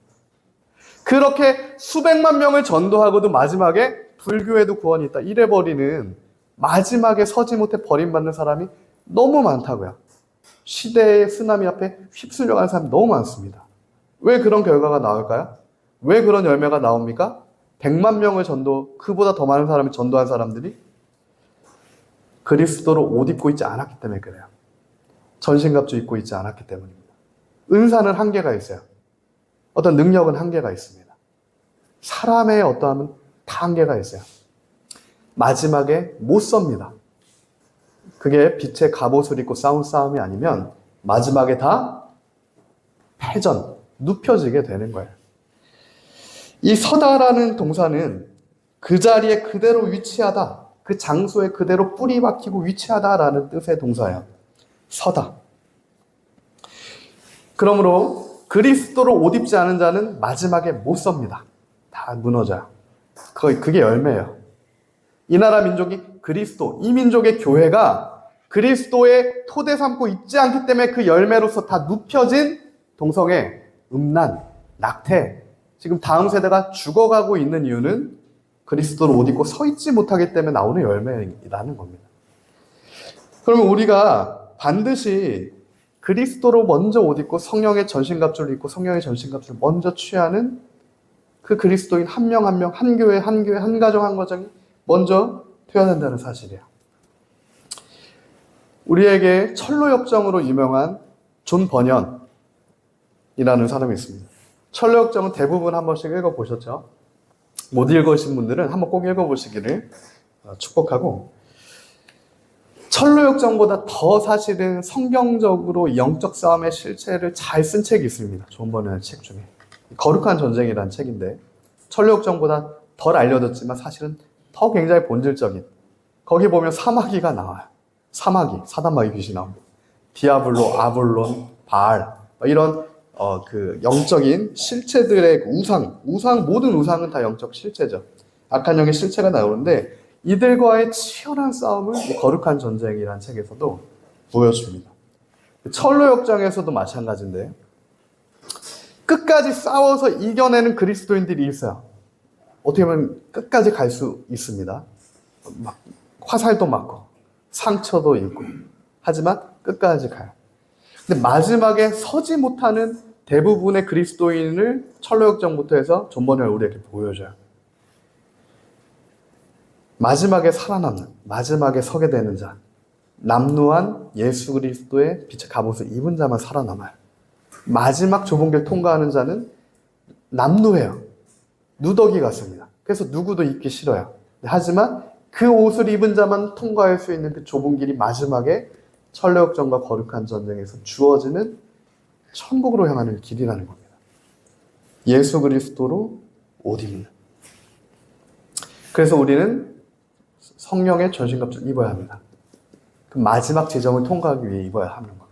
그렇게 수백만 명을 전도하고도 마지막에 불교에도 구원이 있다 이래버리는, 마지막에 서지 못해 버림받는 사람이 너무 많다고요. 시대의 쓰나미 앞에 휩쓸려가는 사람이 너무 많습니다. 왜 그런 결과가 나올까요? 왜 그런 열매가 나옵니까? 100만 명을 그보다 더 많은 사람을 전도한 사람들이 그리스도로 옷 입고 있지 않았기 때문에 그래요. 전신갑주 입고 있지 않았기 때문입니다. 은사는 한계가 있어요. 어떤 능력은 한계가 있습니다. 사람의 어떠함은 다 한계가 있어요. 마지막에 못 섭니다. 그게 빛의 갑옷을 입고 싸운 싸움이 아니면 마지막에 다 패전, 눕혀지게 되는 거예요. 이 서다라는 동사는 그 자리에 그대로 위치하다, 그 장소에 그대로 뿌리 박히고 위치하다라는 뜻의 동사예요. 서다. 그러므로 그리스도로 옷 입지 않은 자는 마지막에 못 섭니다. 다 무너져요. 그게 열매예요. 이 나라 민족이 그리스도, 이 민족의 교회가 그리스도의 토대 삼고 있지 않기 때문에 그 열매로서 다 눕혀진 동성애, 음란, 낙태, 지금 다음 세대가 죽어가고 있는 이유는 그리스도로 옷 입고 서 있지 못하기 때문에 나오는 열매라는 겁니다. 그러면 우리가 반드시 그리스도로 먼저 옷 입고 성령의 전신갑주를 입고 성령의 전신갑주를 먼저 취하는 그 그리스도인 한 명 한 명, 한 교회 한 교회, 한 가정 한 가정이 먼저 되어야 된다는 사실이에요. 우리에게 철로역정으로 유명한 존 버년이라는 사람이 있습니다. 철로역정은 대부분 한 번씩 읽어보셨죠? 못 읽으신 분들은 한번 꼭 읽어보시기를 축복하고, 철로역정보다 더 사실은 성경적으로 영적 싸움의 실체를 잘 쓴 책이 있습니다. 존 버년의 책 중에. 거룩한 전쟁이라는 책인데, 철로역정보다 덜 알려졌지만 사실은 더 굉장히 본질적인, 거기 보면 사마귀가 나와요. 사마귀, 사단마귀 귀신이 나옵니다. 디아블로, 아볼론, 바알, 이런 그 영적인 실체들의 우상, 모든 우상은 다 영적 실체죠. 악한 영의 실체가 나오는데 이들과의 치열한 싸움을 거룩한 전쟁이라는 책에서도 보여줍니다. 철로역정에서도 마찬가지인데 끝까지 싸워서 이겨내는 그리스도인들이 있어요. 어떻게 보면 끝까지 갈 수 있습니다. 막 화살도 맞고 상처도 입고 하지만 끝까지 가요. 근데 마지막에 서지 못하는 대부분의 그리스도인을 철로역정부터 해서 존 버년이 우리에게 보여줘요. 마지막에 살아남는, 마지막에 서게 되는 자, 남루한 예수 그리스도의 빛의 갑옷을 입은 자만 살아남아요. 마지막 좁은 길 통과하는 자는 남루해요. 누더기 같습니다. 그래서 누구도 입기 싫어요. 하지만 그 옷을 입은 자만 통과할 수 있는 그 좁은 길이 마지막에 철로역정과 거룩한 전쟁에서 주어지는 천국으로 향하는 길이라는 겁니다. 예수 그리스도로 옷 입는. 그래서 우리는 성령의 전신갑주를 입어야 합니다. 그 마지막 지점을 통과하기 위해 입어야 하는 겁니다.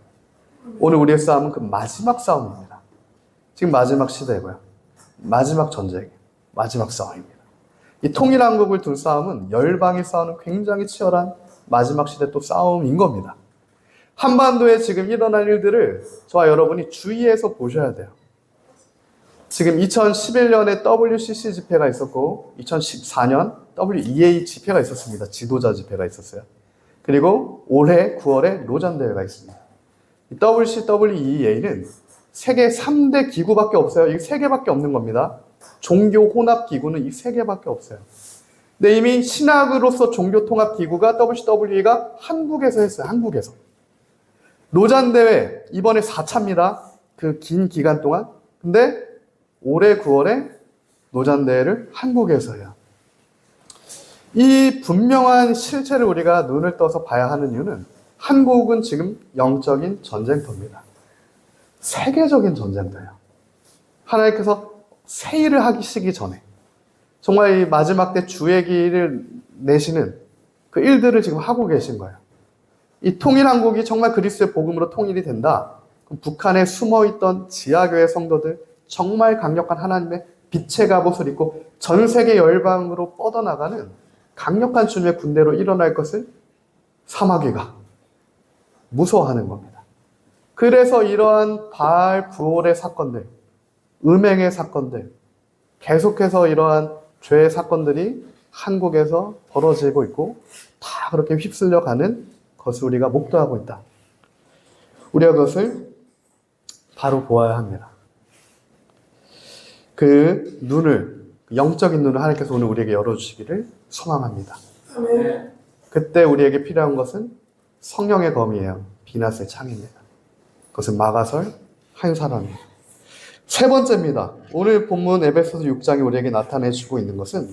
오늘 우리의 싸움은 그 마지막 싸움입니다. 지금 마지막 시대고요. 마지막 전쟁, 마지막 싸움입니다. 이 통일한국을 둔 싸움은 열방이 싸우는 굉장히 치열한 마지막 시대 또 싸움인 겁니다. 한반도에 지금 일어날 일들을 저와 여러분이 주의해서 보셔야 돼요. 지금 2011년에 WCC 집회가 있었고 2014년 WEA 집회가 있었습니다. 지도자 집회가 있었어요. 그리고 올해 9월에 로잔 대회가 있습니다. WCWEA는 세계 3대 기구밖에 없어요. 이 3개밖에 없는 겁니다. 종교 혼합 기구는 이 3개밖에 없어요. 근데 이미 신학으로서 종교 통합 기구가 WCWEA가 한국에서 했어요. 한국에서. 로잔 대회 이번에 4차입니다. 그 긴 기간 동안. 근데 올해 9월에 로잔 대회를 한국에서 해요. 이 분명한 실체를 우리가 눈을 떠서 봐야 하는 이유는 한국은 지금 영적인 전쟁터입니다. 세계적인 전쟁터예요. 하나님께서 새 일을 하시기 전에 정말 이 마지막 때 주의 길을 내시는 그 일들을 지금 하고 계신 거예요. 이 통일한국이 정말 그리스도의 복음으로 통일이 된다. 그럼 북한에 숨어있던 지하교회 성도들, 정말 강력한 하나님의 빛의 갑옷을 입고 전 세계 열방으로 뻗어나가는 강력한 주님의 군대로 일어날 것을 사마귀가 무서워하는 겁니다. 그래서 이러한 바알 부올의 사건들, 음행의 사건들, 계속해서 이러한 죄의 사건들이 한국에서 벌어지고 있고 다 그렇게 휩쓸려가는 것을 우리가 목도하고 있다. 우리가 그것을 바로 보아야 합니다. 그 눈을, 영적인 눈을 하나님께서 오늘 우리에게 열어주시기를 소망합니다. 그때 우리에게 필요한 것은 성령의 검이에요. 비나스의 창입니다. 그것은 마가설 한 사람이에요. 세 번째입니다. 오늘 본문 에베소서 6장이 우리에게 나타내주고 있는 것은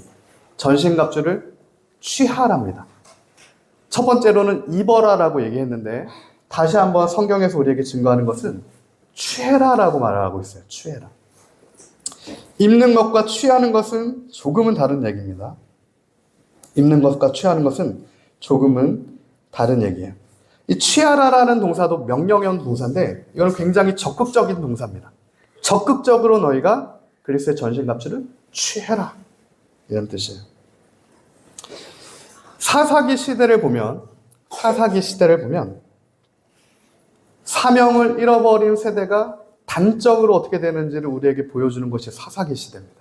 전신갑주를 취하랍니다. 첫 번째로는 입어라라고 얘기했는데 다시 한번 성경에서 우리에게 증거하는 것은 취해라라고 말하고 있어요. 취해라. 입는 것과 취하는 것은 조금은 다른 얘기입니다. 입는 것과 취하는 것은 조금은 다른 얘기예요. 이 취하라라는 동사도 명령형 동사인데 이건 굉장히 적극적인 동사입니다. 적극적으로 너희가 그리스도의 전신갑주를 취해라. 이런 뜻이에요. 사사기 시대를 보면 사명을 잃어버린 세대가 단적으로 어떻게 되는지를 우리에게 보여주는 것이 사사기 시대입니다.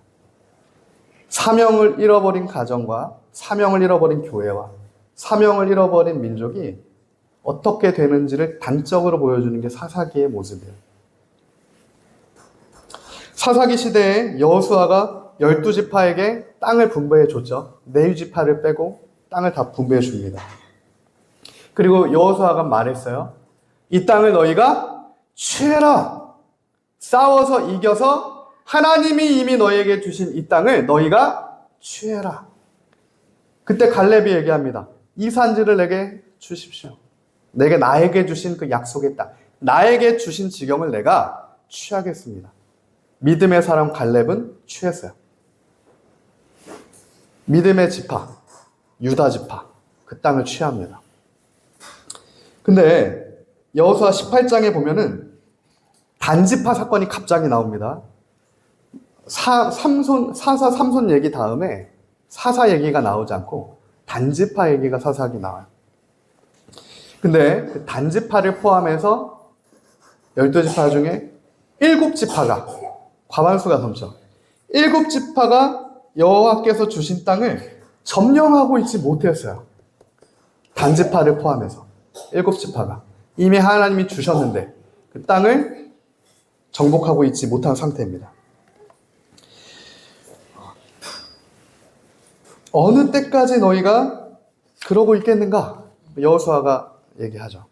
사명을 잃어버린 가정과 사명을 잃어버린 교회와 사명을 잃어버린 민족이 어떻게 되는지를 단적으로 보여주는 게 사사기의 모습이에요. 사사기 시대에 여호수아가 12지파에게 땅을 분배해 줬죠. 네 지파를 빼고 땅을 다 분배해 줍니다. 그리고 여호수아가 말했어요. 이 땅을 너희가 취해라. 싸워서 이겨서 하나님이 이미 너희에게 주신 이 땅을 너희가 취해라. 그때 갈렙이 얘기합니다. 이 산지를 내게 주십시오. 나에게 주신 그 약속의 땅, 나에게 주신 지경을 내가 취하겠습니다. 믿음의 사람 갈렙은 취했어요. 믿음의 지파, 유다 지파, 그 땅을 취합니다. 근데 여호수아 18장에 보면은 단지파 사건이 갑자기 나옵니다. 사사 삼손 얘기 다음에 사사 얘기가 나오지 않고 단지파 얘기가 사사기 나와요. 근데 그 단지파를 포함해서 12지파 중에 7지파가 과반수가 넘죠. 7지파가 여호와께서 주신 땅을 점령하고 있지 못했어요. 단지파를 포함해서 7지파가 이미 하나님이 주셨는데 그 땅을 정복하고 있지 못한 상태입니다. 어느 때까지 너희가 그러고 있겠는가? 여호수아가 얘기하죠.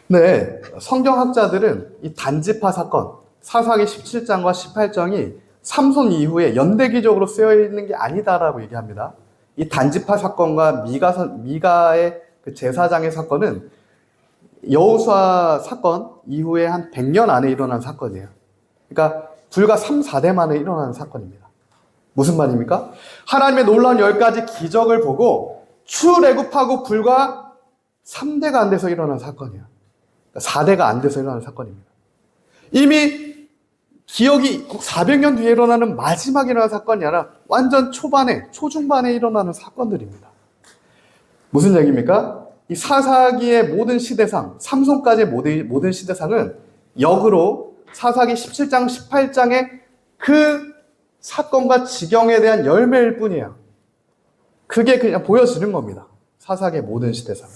네, 성경학자들은 이 단지파 사건, 사사기 17장과 18장이 삼손 이후에 연대기적으로 쓰여 있는 게 아니다라고 얘기합니다. 이 단지파 사건과 미가의 그 제사장의 사건은 여호수아 사건 이후에 한 100년 안에 일어난 사건이에요. 그러니까 불과 3, 4대 만에 일어나는 사건입니다. 무슨 말입니까? 하나님의 놀라운 10가지 기적을 보고 출애굽하고 불과 3대가 안 돼서 일어난 사건이에요. 4대가 안 돼서 일어난 사건입니다. 이미 기억이 400년 뒤에 일어나는 마지막에 일어난 사건이 아니라 완전 초중반에 일어나는 사건들입니다. 무슨 얘기입니까? 이 사사기의 모든 시대상, 삼손까지의 모든 시대상은 역으로 사사기 17장, 18장의 그 사건과 지경에 대한 열매일 뿐이에요. 그게 그냥 보여지는 겁니다. 사사기의 모든 시대상.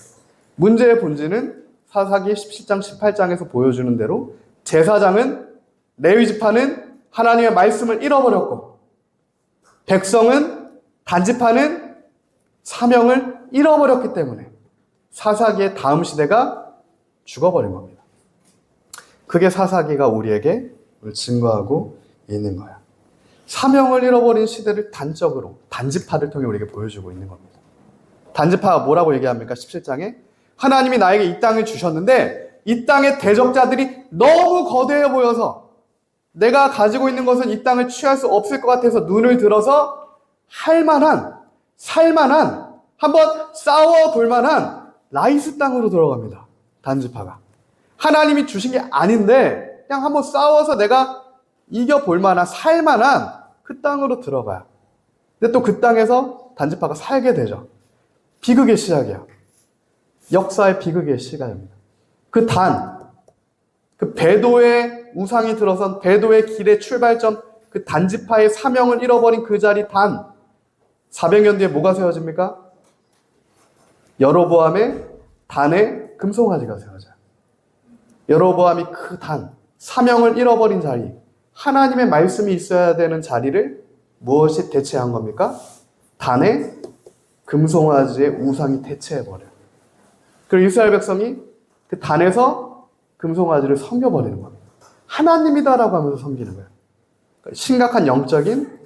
문제의 본질은 사사기 17장, 18장에서 보여주는 대로 제사장은 레위지파는 하나님의 말씀을 잃어버렸고 백성은 단지파는 사명을 잃어버렸기 때문에 사사기의 다음 시대가 죽어버린 겁니다. 그게 사사기가 우리에게 증거하고 있는 거야. 사명을 잃어버린 시대를 단적으로 단지파를 통해 우리에게 보여주고 있는 겁니다. 단지파가 뭐라고 얘기합니까? 17장에 하나님이 나에게 이 땅을 주셨는데 이 땅의 대적자들이 너무 거대해 보여서 내가 가지고 있는 것은 이 땅을 취할 수 없을 것 같아서 눈을 들어서 살만한, 한번 싸워볼 만한 라이스 땅으로 들어갑니다. 단지파가. 하나님이 주신 게 아닌데 그냥 한번 싸워서 내가 이겨볼 만한, 살만한 그 땅으로 들어가요. 근데 또 그 땅에서 단지파가 살게 되죠. 비극의 시작이야. 역사의 비극의 시간입니다. 그 배도의 우상이 들어선 배도의 길의 출발점, 그 단지파의 사명을 잃어버린 그 자리 400년 뒤에 뭐가 세워집니까? 여로보암의 단의 금송아지가 세워져요. 여로보암이 그 사명을 잃어버린 자리, 하나님의 말씀이 있어야 되는 자리를 무엇이 대체한 겁니까? 단의 금송아지의 우상이 대체해버려요. 그리고 이스라엘 백성이 그 단에서 금송아지를 섬겨버리는 겁니다. 하나님이다라고 하면서 섬기는 거예요. 심각한 영적인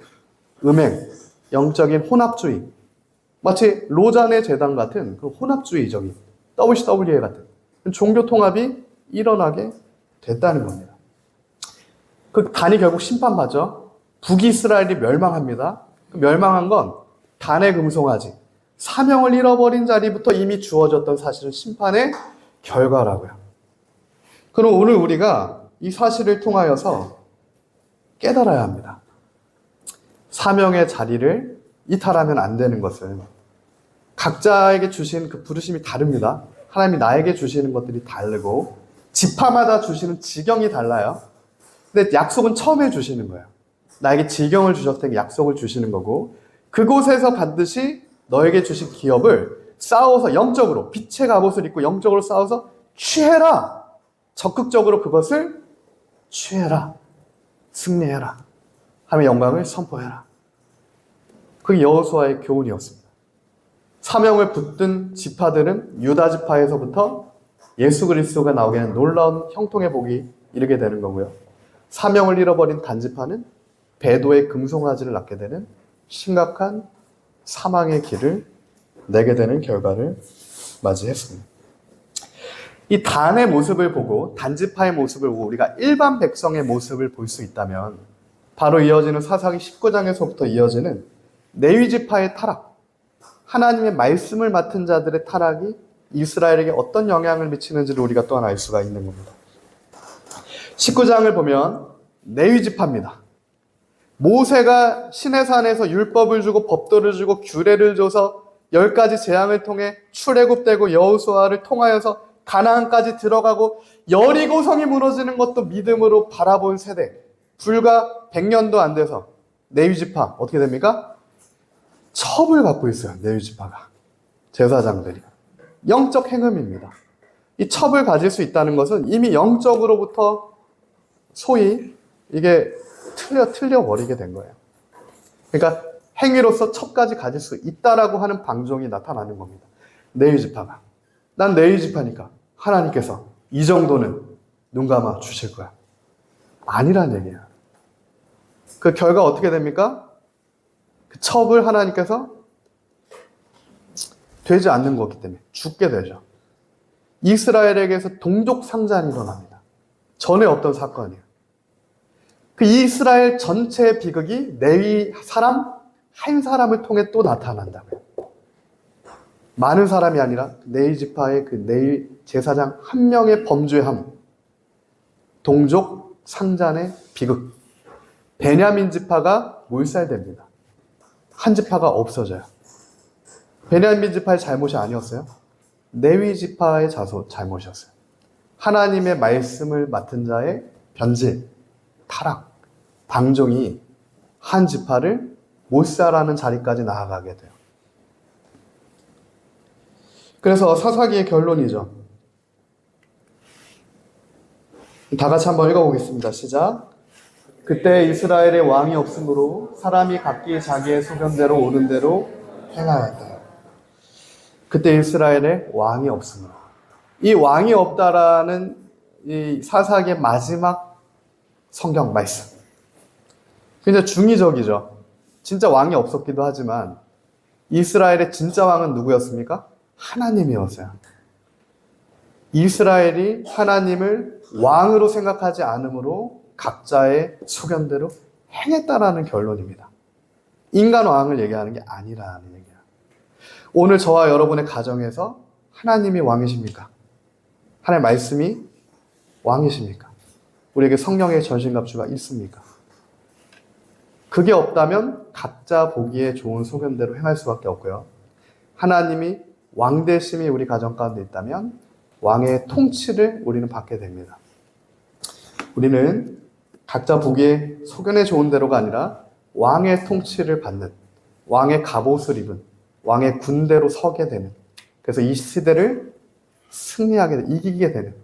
음행, 영적인 혼합주의, 마치 로잔의 재단 같은 그 혼합주의적인 WCWA 같은 종교 통합이 일어나게 됐다는 겁니다. 그 단이 결국 심판받죠. 북이스라엘이 멸망합니다. 그 멸망한 건 단의 금송아지, 사명을 잃어버린 자리부터 이미 주어졌던 사실은 심판의 결과라고요. 그럼 오늘 우리가 이 사실을 통하여서 깨달아야 합니다. 사명의 자리를 이탈하면 안 되는 것은 각자에게 주신 그 부르심이 다릅니다. 하나님이 나에게 주시는 것들이 다르고 지파마다 주시는 지경이 달라요. 근데 약속은 처음에 주시는 거예요. 나에게 지경을 주셨을 때 약속을 주시는 거고 그곳에서 반드시 너에게 주신 기업을 싸워서 영적으로 빛의 갑옷을 입고 영적으로 싸워서 취해라. 적극적으로 그것을 취해라. 승리해라. 하나님의 영광을 선포해라. 그게 여호수아의 교훈이었습니다. 사명을 붙든 지파들은 유다 지파에서부터 예수 그리스도가 나오게 하는 놀라운 형통의 복이 이르게 되는 거고요. 사명을 잃어버린 단지파는 배도의 금송아지를 낳게 되는 심각한 사망의 길을 내게 되는 결과를 맞이했습니다. 이 단의 모습을 보고 단지파의 모습을 보고 우리가 일반 백성의 모습을 볼 수 있다면 바로 이어지는 사사기 19장에서부터 이어지는 레위지파의 타락, 하나님의 말씀을 맡은 자들의 타락이 이스라엘에게 어떤 영향을 미치는지를 우리가 또한 알 수가 있는 겁니다. 19장을 보면 레위지파입니다. 모세가 시내산에서 율법을 주고 법도를 주고 규례를 줘서 10가지 재앙을 통해 출애굽되고 여호수아를 통하여서 가나안까지 들어가고 여리고성이 무너지는 것도 믿음으로 바라본 세대. 불과 100년도 안 돼서 레위지파 어떻게 됩니까? 첩을 갖고 있어요. 레위지파가. 제사장들이. 영적 행음입니다. 이 첩을 가질 수 있다는 것은 이미 영적으로부터 소위 이게 틀려버리게 된 거예요. 그러니까 행위로서 첩까지 가질 수 있다라고 하는 방종이 나타나는 겁니다. 레위지파가. 난 레위지파니까 하나님께서 이 정도는 눈 감아 주실 거야. 아니란 얘기야. 그 결과 어떻게 됩니까? 그 첩을 하나님께서 되지 않는 거기 때문에 죽게 되죠. 이스라엘에게서 동족 상잔이 일어납니다. 전에 없던 사건이에요. 그 이스라엘 전체의 비극이 레위 사람 한 사람을 통해 또 나타난다고요. 많은 사람이 아니라 레위 지파의 그 레위 제사장 한 명의 범죄함, 동족 상잔의 비극. 베냐민 지파가 몰살됩니다. 한 지파가 없어져요. 베냐민 지파의 잘못이 아니었어요. 레위 지파의 잘못이었어요. 하나님의 말씀을 맡은 자의 변질, 타락, 방종이 한 지파를 몰살하는 자리까지 나아가게 돼요. 그래서 사사기의 결론이죠. 다 같이 한번 읽어보겠습니다. 시작. 그때 이스라엘의 왕이 없으므로 사람이 각기 자기의 소견대로 옳은 대로 행하였다. 그때 이스라엘의 왕이 없으므로. 이 왕이 없다라는 이 사사기의 마지막 성경 말씀. 굉장히 중의적이죠. 진짜 왕이 없었기도 하지만 이스라엘의 진짜 왕은 누구였습니까? 하나님이었어요. 이스라엘이 하나님을 왕으로 생각하지 않으므로 각자의 소견대로 행했다라는 결론입니다. 인간 왕을 얘기하는 게 아니라는 얘기야. 오늘 저와 여러분의 가정에서 하나님이 왕이십니까? 하나님의 말씀이 왕이십니까? 우리에게 성령의 전신갑주가 있습니까? 그게 없다면 각자 보기에 좋은 소견대로 행할 수밖에 없고요. 하나님이 왕되심이 우리 가정 가운데 있다면 왕의 통치를 우리는 받게 됩니다. 우리는 각자 보기에 소견에 좋은 대로가 아니라 왕의 통치를 받는, 왕의 갑옷을 입은, 왕의 군대로 서게 되는, 그래서 이 시대를 승리하게 되는, 이기게 되는,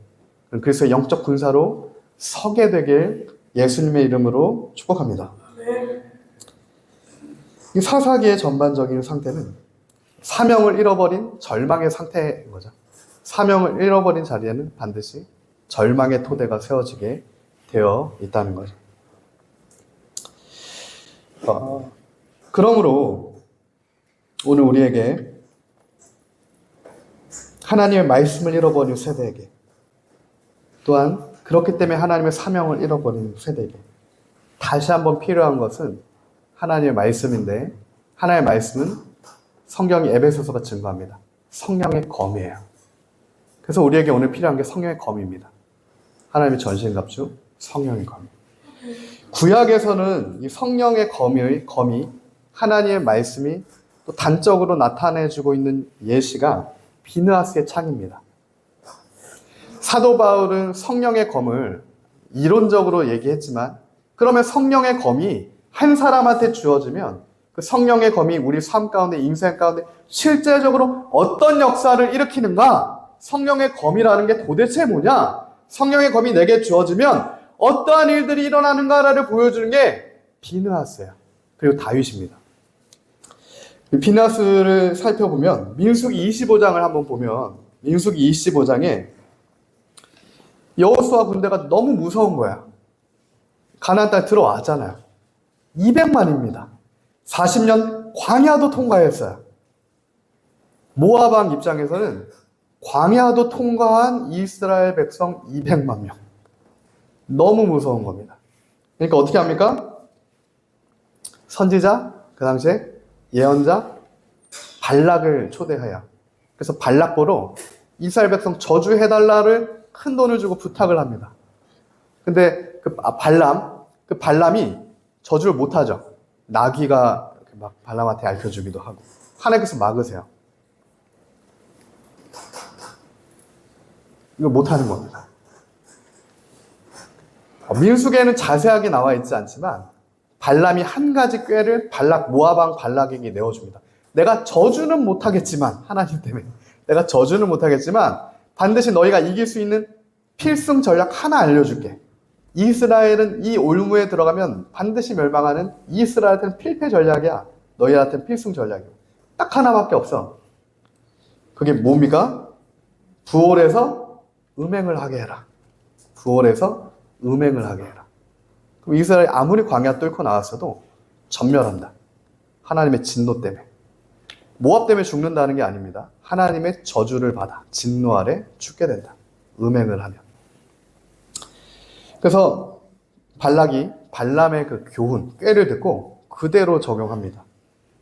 그래서 영적 군사로 서게 되길 예수님의 이름으로 축복합니다. 이 사사기의 전반적인 상태는 사명을 잃어버린 절망의 상태인 거죠. 사명을 잃어버린 자리에는 반드시 절망의 토대가 세워지게 되어 있다는 거죠. 그러므로 오늘 우리에게 하나님의 말씀을 잃어버린 세대에게, 또한 그렇기 때문에 하나님의 사명을 잃어버린 세대에게 다시 한번 필요한 것은 하나님의 말씀인데, 하나님의 말씀은 성경이 에베소서가 증거합니다. 성령의 검이에요. 그래서 우리에게 오늘 필요한 게 성령의 검입니다. 하나님의 전신갑주, 성령의 검. 구약에서는 이 성령의 검이 하나님의 말씀이 또 단적으로 나타내주고 있는 예시가 비느하스의 창입니다. 사도 바울은 성령의 검을 이론적으로 얘기했지만, 그러면 성령의 검이 한 사람한테 주어지면 그 성령의 검이 우리 삶 가운데, 인생 가운데 실제적으로 어떤 역사를 일으키는가? 성령의 검이라는 게 도대체 뭐냐? 성령의 검이 내게 주어지면 어떠한 일들이 일어나는가를 보여주는 게 비느하스예요. 그리고 다윗입니다. 비느하스를 살펴보면 민수기 25장을 한번 보면, 민수기 25장에 여호수아 군대가 너무 무서운 거야. 가나안 땅에 들어왔잖아요. 200만입니다. 40년 광야도 통과했어요. 모압 왕 입장에서는 광야도 통과한 이스라엘 백성 200만 명. 너무 무서운 겁니다. 그러니까 어떻게 합니까? 선지자, 그 당시에 예언자 발락을 초대해요. 그래서 발락 보러 이스라엘 백성 저주해달라를 큰 돈을 주고 부탁을 합니다. 근데 그 발람이 저주를 못하죠. 나귀가 막 발람한테 앓혀주기도 하고. 하나님께서 막으세요. 이거 못하는 겁니다. 민수기에는 자세하게 나와 있지 않지만 발람이 한 가지 꾀를 모압 왕 발락에게 내어줍니다. 내가 저주는 못하겠지만, 하나님 때문에 내가 저주는 못하겠지만 반드시 너희가 이길 수 있는 필승 전략 하나 알려줄게. 이스라엘은 이 올무에 들어가면 반드시 멸망하는, 이스라엘한테는 필패 전략이야. 너희한테는 필승 전략이야. 딱 하나밖에 없어. 그게 뭡니까? 부올에서 음행을 하게 해라. 부올에서 음행을 하게 해라. 그럼 이스라엘이 아무리 광야 뚫고 나왔어도 전멸한다. 하나님의 진노 때문에. 모압 때문에 죽는다는 게 아닙니다. 하나님의 저주를 받아 진노 아래 죽게 된다. 음행을 하면. 그래서 발락이 발람의 그 교훈, 꾀를 듣고 그대로 적용합니다.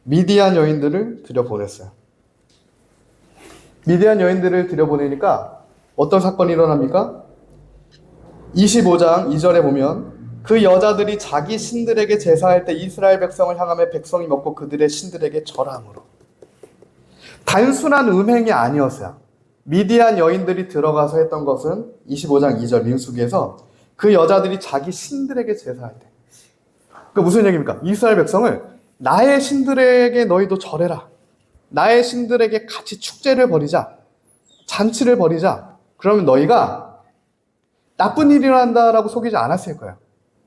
미디안 여인들을 들여보냈어요. 미디안 여인들을 들여보내니까 어떤 사건이 일어납니까? 25장 2절에 보면 그 여자들이 자기 신들에게 제사할 때 이스라엘 백성을 향하며 백성이 먹고 그들의 신들에게 절함으로. 단순한 음행이 아니었어요. 미디안 여인들이 들어가서 했던 것은 25장 2절 민수기에서 그 여자들이 자기 신들에게 제사할 때. 그러니까 무슨 얘기입니까? 이스라엘 백성을 나의 신들에게 너희도 절해라. 나의 신들에게 같이 축제를 벌이자. 잔치를 벌이자. 그러면 너희가 나쁜 일이 일어난다라고 속이지 않았을 거예요.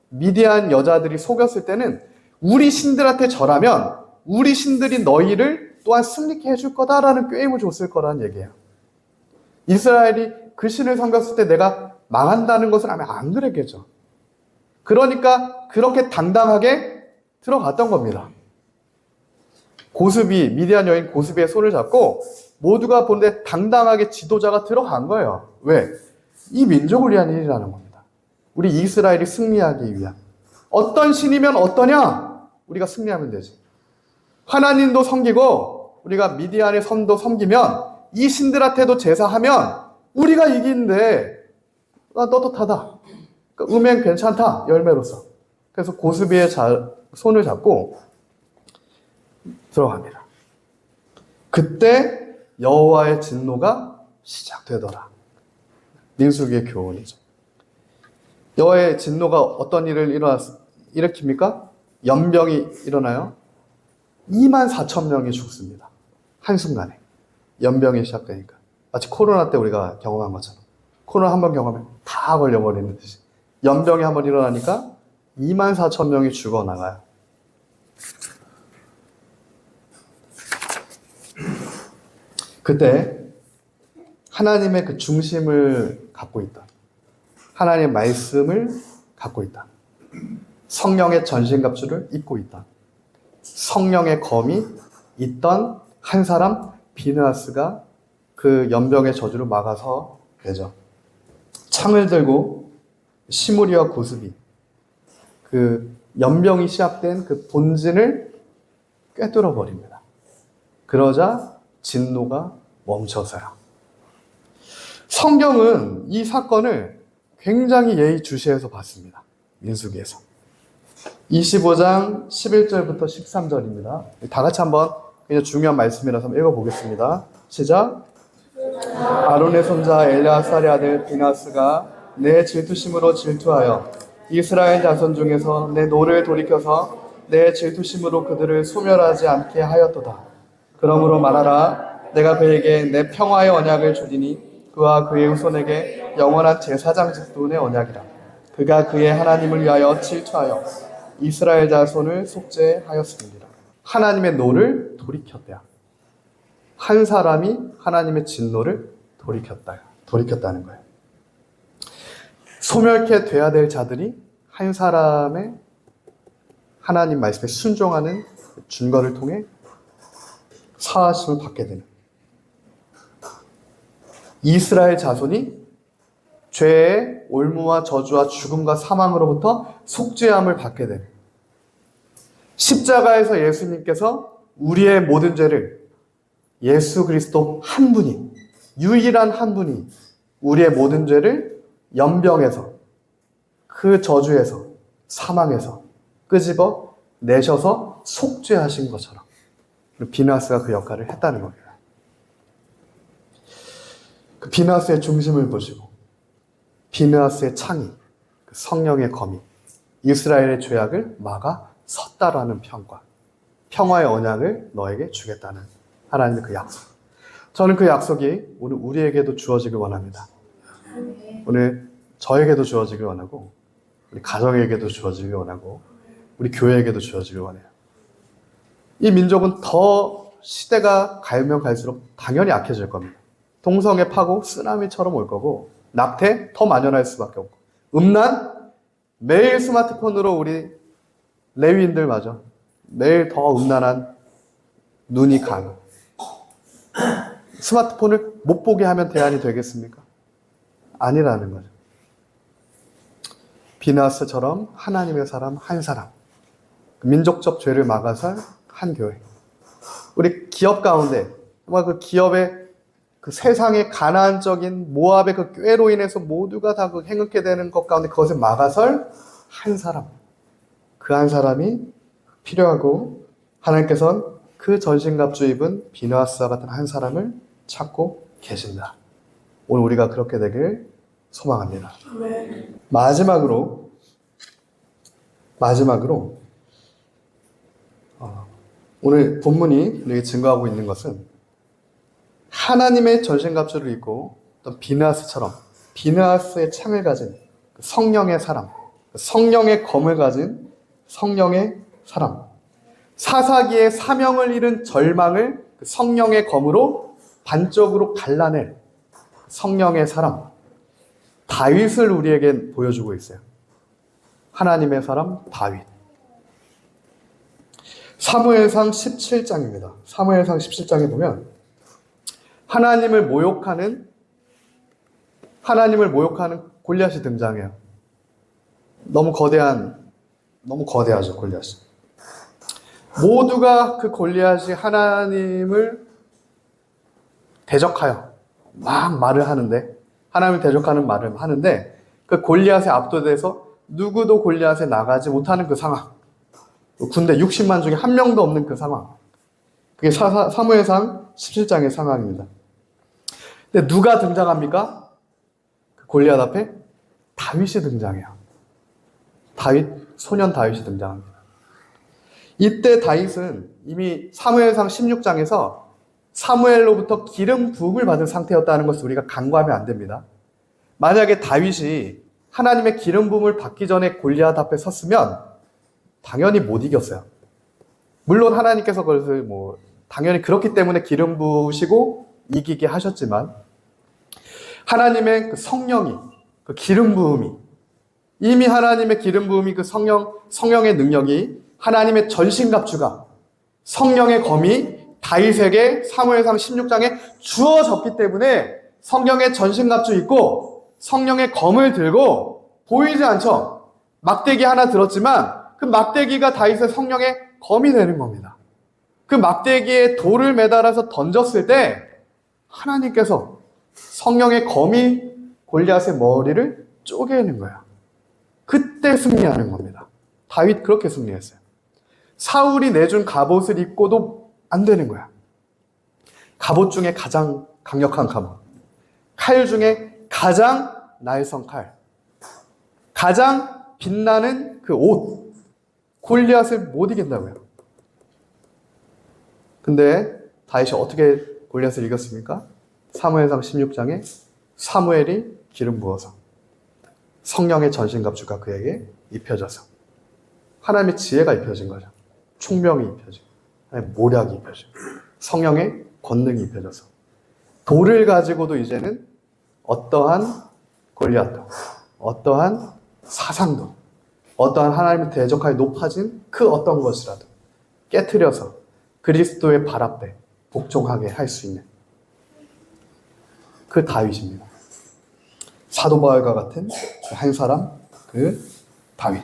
미디안 여자들이 속였을 때는 우리 신들한테 절하면 우리 신들이 너희를 또한 승리케 해줄 거다라는 꾀임을 줬을 거라는 얘기예요. 이스라엘이 그 신을 섬겼을 때 내가 망한다는 것을 아마 안 그랬겠죠. 그러니까 그렇게 당당하게 들어갔던 겁니다. 미디안 여인 고스비의 손을 잡고 모두가 보는데 당당하게 지도자가 들어간 거예요. 왜? 이 민족을 위한 일이라는 겁니다. 우리 이스라엘이 승리하기 위한. 어떤 신이면 어떠냐? 우리가 승리하면 되지. 하나님도 섬기고 우리가 미디안의 선도 섬기면 이 신들한테도 제사하면 우리가 이기는데 떳떳하다. 그러니까 음행 괜찮다. 열매로서. 그래서 고스비의 손을 잡고 들어갑니다. 그때 여호와의 진노가 시작되더라. 민수기의 교훈이죠. 여호와의 진노가 어떤 일을 일으킵니까? 연병이 일어나요. 24,000명이 죽습니다. 한순간에. 연병이 시작되니까. 마치 코로나 때 우리가 경험한 것처럼. 코로나 한번 경험하면 다 걸려버리는 듯이. 연병이 한번 일어나니까 24,000명이 죽어나가요. 그때 하나님의 그 중심을 갖고 있다. 하나님의 말씀을 갖고 있다. 성령의 전신갑주를 입고 있다. 성령의 검이 있던 한 사람 비느하스가 그 연병의 저주를 막아서 되죠. 창을 들고 시므리와 고스비 그 연병이 시작된 그 본진을 꿰뚫어 버립니다. 그러자 진노가 멈춰서요. 성경은 이 사건을 굉장히 예의주시해서 봤습니다. 민수기에서. 25장 11절부터 13절입니다. 다 같이 한번 그냥 중요한 말씀이라서 한번 읽어보겠습니다. 시작. 아론의 손자 엘르아살의 아들 비나스가 내 질투심으로 질투하여 이스라엘 자손 중에서 내 노를 돌이켜서 내 질투심으로 그들을 소멸하지 않게 하였도다. 그러므로 말하라. 내가 그에게 내 평화의 언약을 주리니 그와 그의 후손에게 영원한 제사장직도 내 언약이라. 그가 그의 하나님을 위하여 질투하여 이스라엘 자손을 속죄하였습니다. 하나님의 노를 돌이켰대요. 한 사람이 하나님의 진노를 돌이켰다는 거예요. 소멸케 돼야 될 자들이 한 사람의 하나님 말씀에 순종하는 준거를 통해 사하심을 받게 되는 이스라엘 자손이 죄의 올무와 저주와 죽음과 사망으로부터 속죄함을 받게 되는 십자가에서 예수님께서 우리의 모든 죄를 예수 그리스도 한 분이 유일한 한 분이 우리의 모든 죄를 연병에서 그 저주에서 사망에서 끄집어 내셔서 속죄하신 것처럼 비느하스가 그 역할을 했다는 겁니다. 그 비느하스의 중심을 보시고 비느하스의 창이 그 성령의 검이 이스라엘의 죄악을 막아 섰다라는 평가, 평화의 언약을 너에게 주겠다는 하나님의 그 약속. 저는 그 약속이 오늘 우리에게도 주어지길 원합니다. 오늘 저에게도 주어지길 원하고 우리 가정에게도 주어지길 원하고 우리 교회에게도 주어지길 원해요. 이 민족은 더 시대가 가면 갈수록 당연히 악해질 겁니다. 동성애 파고 쓰나미처럼 올 거고 낙태 더 만연할 수밖에 없고 음란 매일 스마트폰으로 우리 레위인들마저 매일 더 음란한 눈이 가는 스마트폰을 못 보게 하면 대안이 되겠습니까? 아니라는 거죠. 비느하스처럼 하나님의 사람 한 사람 민족적 죄를 막아설 한 교회. 우리 기업 가운데 아마 그 기업의 그 세상의 가나안적인 모압의 그 꾀로 인해서 모두가 다 그 행하게 되는 것 가운데 그것을 막아설 한 사람. 그 한 사람이 필요하고 하나님께서는 그 전신갑주 입은 비느하스와 같은 한 사람을 찾고 계신다. 오늘 우리가 그렇게 되길 소망합니다. 마지막으로 오늘 본문이 우리에게 증거하고 있는 것은 하나님의 전신갑주를 입고 어떤 비느하스처럼 비느하스의 창을 가진 성령의 사람, 성령의 검을 가진 성령의 사람, 사사기의 사명을 잃은 절망을 성령의 검으로 반쪽으로 갈라낼 성령의 사람, 다윗을 우리에게 보여주고 있어요. 하나님의 사람 다윗. 사무엘상 17장입니다. 사무엘상 17장에 보면 하나님을 모욕하는 하나님을 모욕하는 골리앗이 등장해요. 너무 거대하죠, 골리앗이. 모두가 그 골리앗이 하나님을 대적하여 막 말을 하는데, 하나님을 대적하는 말을 하는데, 그 골리앗에 압도돼서 누구도 골리앗에 나가지 못하는 그 상황. 군대 60만 중에 한 명도 없는 그 상황. 그게 사무엘상 17장의 상황입니다. 근데 누가 등장합니까? 그 골리앗 앞에 다윗이 등장해요. 소년 다윗이 등장합니다. 이때 다윗은 이미 사무엘상 16장에서 사무엘로부터 기름 부음을 받은 상태였다는 것을 우리가 간과하면 안 됩니다. 만약에 다윗이 하나님의 기름 부음을 받기 전에 골리앗 앞에 섰으면 당연히 못 이겼어요. 물론 하나님께서 그것을 당연히 그렇기 때문에 기름 부으시고 이기게 하셨지만, 하나님의 그 성령이, 그 기름 부음이, 이미 하나님의 기름 부음이, 그 성령의 능력이, 하나님의 전신갑주가, 성령의 검이 다윗에게 사무엘상 16장에 주어졌기 때문에 성령의 전신갑주 입고 성령의 검을 들고, 보이지 않죠? 막대기 하나 들었지만 그 막대기가 다윗의 성령의 검이 되는 겁니다. 그 막대기에 돌을 매달아서 던졌을 때 하나님께서 성령의 검이 골리앗의 머리를 쪼개는 거야. 그때 승리하는 겁니다. 다윗 그렇게 승리했어요. 사울이 내준 갑옷을 입고도 안 되는 거야. 갑옷 중에 가장 강력한 갑옷, 칼 중에 가장 날선 칼, 가장 빛나는 그 옷, 골리앗을 못 이긴다고요. 근데 다윗이 어떻게 골리앗을 이겼습니까? 사무엘상 16장에 사무엘이 기름 부어서 성령의 전신갑주가 그에게 입혀져서 하나님의 지혜가 입혀진 거죠. 총명이 입혀지고 하나님의 모략이 입혀지고 성령의 권능이 입혀져서 돌을 가지고도 이제는 어떠한 골리앗도, 어떠한 사상도, 어떠한 하나님의 대적하에 높아진 그 어떤 것이라도 깨트려서 그리스도의 발 앞에 복종하게 할 수 있는 그 다윗입니다. 사도 바울과 같은 한 사람, 그 다윗.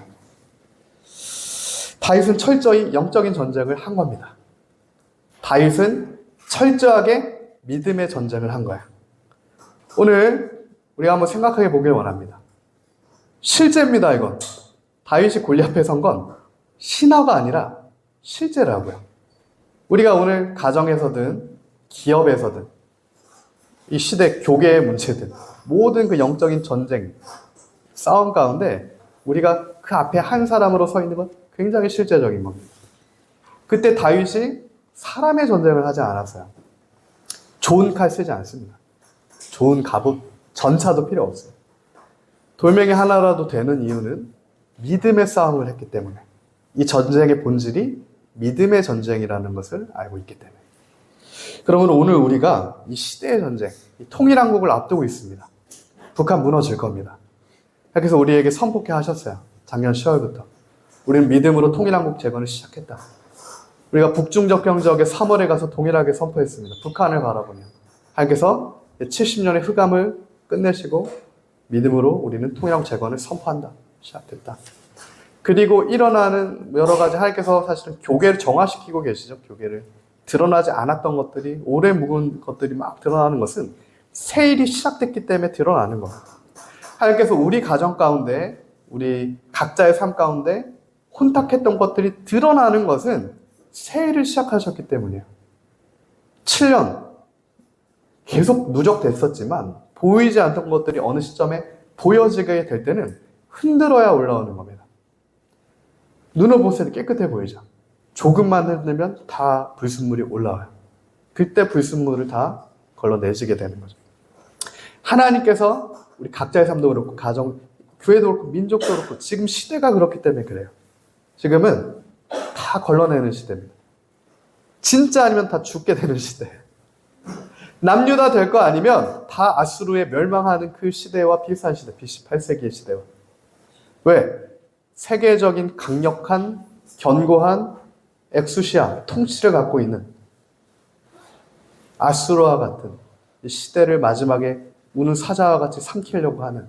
다윗은 철저히 영적인 전쟁을 한 겁니다. 다윗은 철저하게 믿음의 전쟁을 한 거야. 오늘 우리가 한번 생각해 보길 원합니다. 실제입니다, 이건. 다윗이 골리앗 앞에 선 건 신화가 아니라 실제라고요. 우리가 오늘 가정에서든 기업에서든 이 시대 교계의 문제든 모든 그 영적인 전쟁, 싸움 가운데 우리가 그 앞에 한 사람으로 서 있는 건 굉장히 실제적인 겁니다. 그때 다윗이 사람의 전쟁을 하지 않았어요. 좋은 칼 쓰지 않습니다. 좋은 갑옷, 전차도 필요 없어요. 돌멩이 하나라도 되는 이유는 믿음의 싸움을 했기 때문에, 이 전쟁의 본질이 믿음의 전쟁이라는 것을 알고 있기 때문에. 그러면 오늘 우리가 이 시대의 전쟁, 이 통일한국을 앞두고 있습니다. 북한 무너질 겁니다. 그래서 우리에게 선포케 하셨어요. 작년 10월부터. 우리는 믿음으로 통일한국 재건을 시작했다. 우리가 북중적경적에 3월에 가서 동일하게 선포했습니다. 북한을 바라보며. 하나님께서 70년의 흑암을 끝내시고 믿음으로 우리는 통일한국 재건을 선포한다. 시작됐다. 그리고 일어나는 여러 가지 하나님께서 사실은 교계를 정화시키고 계시죠. 교계를. 드러나지 않았던 것들이, 오래 묵은 것들이 막 드러나는 것은 세일이 시작됐기 때문에 드러나는 겁니다. 하나님께서 우리 가정 가운데, 우리 각자의 삶 가운데 혼탁했던 것들이 드러나는 것은 세일을 시작하셨기 때문이에요. 7년 계속 누적됐었지만 보이지 않던 것들이 어느 시점에 보여지게 될 때는 흔들어야 올라오는 겁니다. 눈을 보실 때 깨끗해 보이죠. 조금만 흔들면 다 불순물이 올라와요. 그때 불순물을 다 걸러내시게 되는 거죠. 하나님께서 우리 각자의 삶도 그렇고 가정, 교회도 그렇고 민족도 그렇고 지금 시대가 그렇기 때문에 그래요. 지금은 다 걸러내는 시대입니다. 진짜 아니면 다 죽게 되는 시대예요. 남유다 될 거 아니면 다 아수르에 멸망하는 그 시대와 비슷한 시대, BC 8세기의 시대와. 왜? 세계적인 강력한, 견고한 엑수시아, 통치를 갖고 있는 아수르와 같은 이 시대를 마지막에 우는 사자와 같이 삼키려고 하는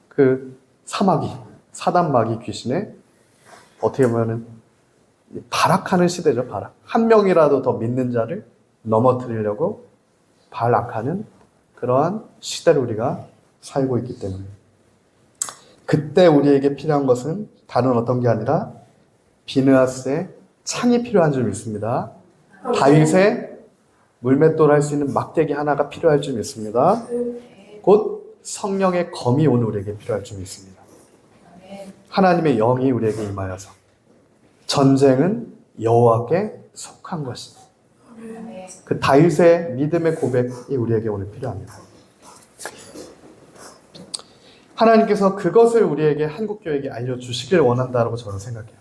그 사단 마귀 귀신의 어떻게 보면은 발악하는 시대죠. 발악. 한 명이라도 더 믿는 자를 넘어뜨리려고 발악하는 그러한 시대를 우리가 살고 있기 때문에 그때 우리에게 필요한 것은 다른 어떤 게 아니라 비느하스의 창이 필요한 줄 믿습니다. 다윗의 물맷돌 할 수 있는 막대기 하나가 필요할 줄 믿습니다. 곧 성령의 검이 오늘 우리에게 필요할 줄 믿습니다. 하나님의 영이 우리에게 임하여서 전쟁은 여호와께 속한 것입니다. 그 다윗의 믿음의 고백이 우리에게 오늘 필요합니다. 하나님께서 그것을 우리에게 한국교회에게 알려주시길 원한다고 저는 생각해요.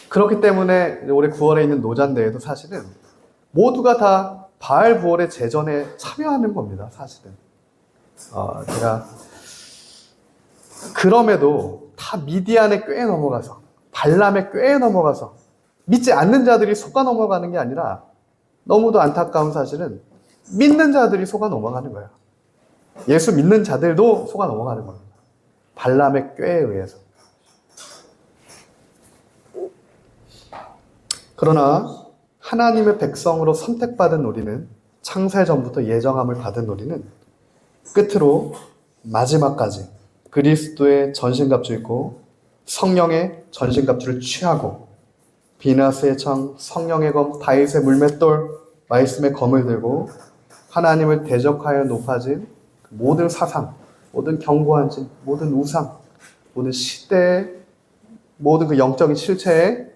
그렇기 때문에 올해 9월에 있는 노잔대회도 사실은 모두가 다 바알 부월의 제전에 참여하는 겁니다. 사실은 제가 그럼에도 다 미디안의 꾀에 넘어가서 발람의 꾀에 넘어가서 믿지 않는 자들이 속아 넘어가는 게 아니라 너무도 안타까운 사실은 믿는 자들이 속아 넘어가는 거예요. 예수 믿는 자들도 속아 넘어가는 겁니다. 발람의 꾀에 의해서. 그러나 하나님의 백성으로 선택받은 우리는 창세 전부터 예정함을 받은 우리는 끝으로 마지막까지 그리스도의 전신갑주 입고 성령의 전신갑주를 취하고 비느하스의 청, 성령의 검, 다윗의 물맷돌, 말씀의 검을 들고 하나님을 대적하여 높아진 모든 사상, 모든 견고한 진, 모든 우상, 모든 시대의 모든 그 영적인 실체에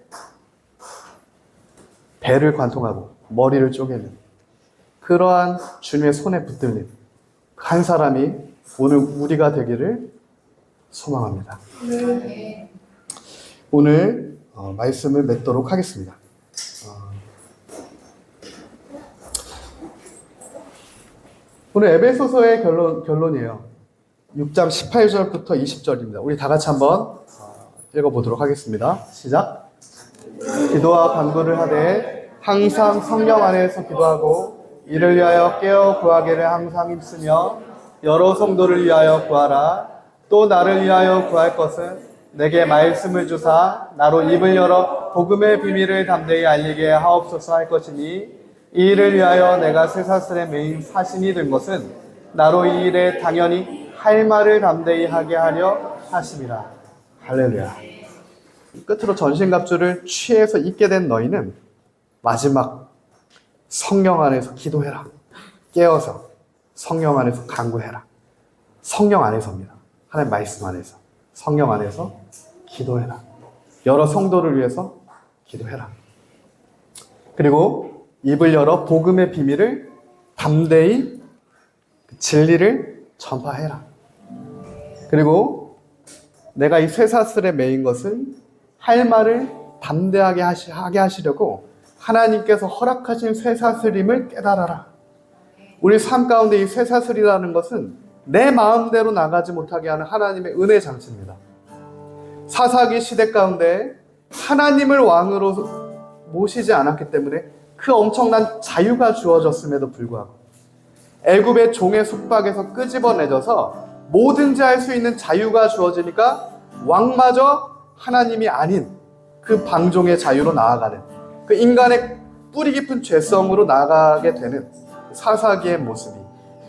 배를 관통하고 머리를 쪼개는 그러한 주님의 손에 붙들린 한 사람이 오늘 우리가 되기를 소망합니다. 네. 오늘 말씀을 맺도록 하겠습니다. 오늘 에베소서의 결론이에요. 6장 18절부터 20절입니다. 우리 다 같이 한번 읽어보도록 하겠습니다. 시작. 기도와 간구를 하되 항상 성령 안에서 기도하고 이를 위하여 깨어 구하기를 항상 힘쓰며 여러 성도를 위하여 구하라. 또 나를 위하여 구할 것은 내게 말씀을 주사 나로 입을 열어 복음의 비밀을 담대히 알리게 하옵소서 할 것이니 이 일을 위하여 내가 쇠사슬에 매인 사신이 된 것은 나로 이 일에 당연히 할 말을 담대히 하게 하려 하심이라. 할렐루야. 끝으로 전신갑주를 취해서 입게 된 너희는 마지막 성령 안에서 기도해라. 깨어서 성령 안에서 간구해라. 성령 안에서입니다. 하나님 말씀 안에서. 성령 안에서 기도해라. 여러 성도를 위해서 기도해라. 그리고 입을 열어 복음의 비밀을 담대히 진리를 전파해라. 그리고 내가 이 쇠사슬에 매인 것은 할 말을 담대하게 하게 하시려고 하나님께서 허락하신 쇠사슬임을 깨달아라. 우리 삶 가운데 이 쇠사슬이라는 것은 내 마음대로 나가지 못하게 하는 하나님의 은혜 장치입니다. 사사기 시대 가운데 하나님을 왕으로 모시지 않았기 때문에 그 엄청난 자유가 주어졌음에도 불구하고 애굽의 종의 속박에서 끄집어내져서 뭐든지 할 수 있는 자유가 주어지니까 왕마저 하나님이 아닌 그 방종의 자유로 나아가는 그 인간의 뿌리 깊은 죄성으로 나아가게 되는 사사기의 모습이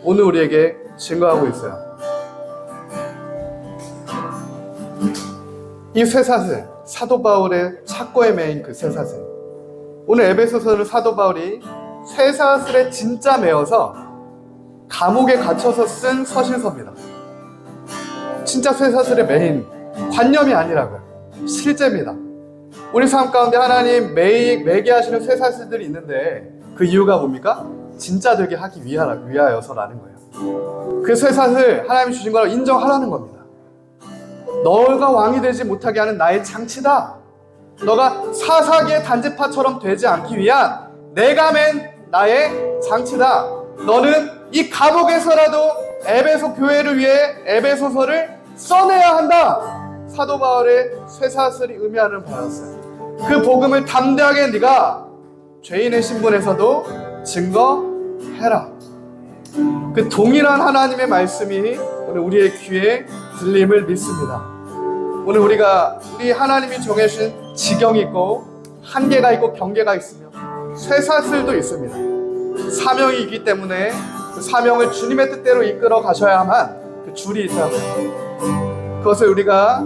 오늘 우리에게 증거하고 있어요. 이 쇠사슬, 사도 바울의 착고에 매인 그 쇠사슬. 오늘 에베소서를 사도 바울이 쇠사슬에 진짜 매어서 감옥에 갇혀서 쓴 서신서입니다. 진짜 쇠사슬에 매인 관념이 아니라고요. 실제입니다. 우리 삶 가운데 하나님 매게 하시는 쇠사슬들이 있는데 그 이유가 뭡니까? 진짜 되게 하기 위하여서라는 거예요. 그 쇠사슬 하나님이 주신 걸 인정하라는 겁니다. 너가 왕이 되지 못하게 하는 나의 장치다. 너가 사사기의 단지파처럼 되지 않기 위한 내가 맨 나의 장치다. 너는 이 감옥에서라도 에베소 교회를 위해 에베소서를 써내야 한다. 사도 바울의 쇠사슬이 의미하는 바였어요. 그 복음을 담대하게 네가 죄인의 신분에서도 증거해라. 그 동일한 하나님의 말씀이 오늘 우리의 귀에 들림을 믿습니다. 오늘 우리 하나님이 정해주신 지경이 있고 한계가 있고 경계가 있으며 쇠사슬도 있습니다. 사명이 있기 때문에 그 사명을 주님의 뜻대로 이끌어 가셔야만 그 줄이 있다고요. 그것을 우리가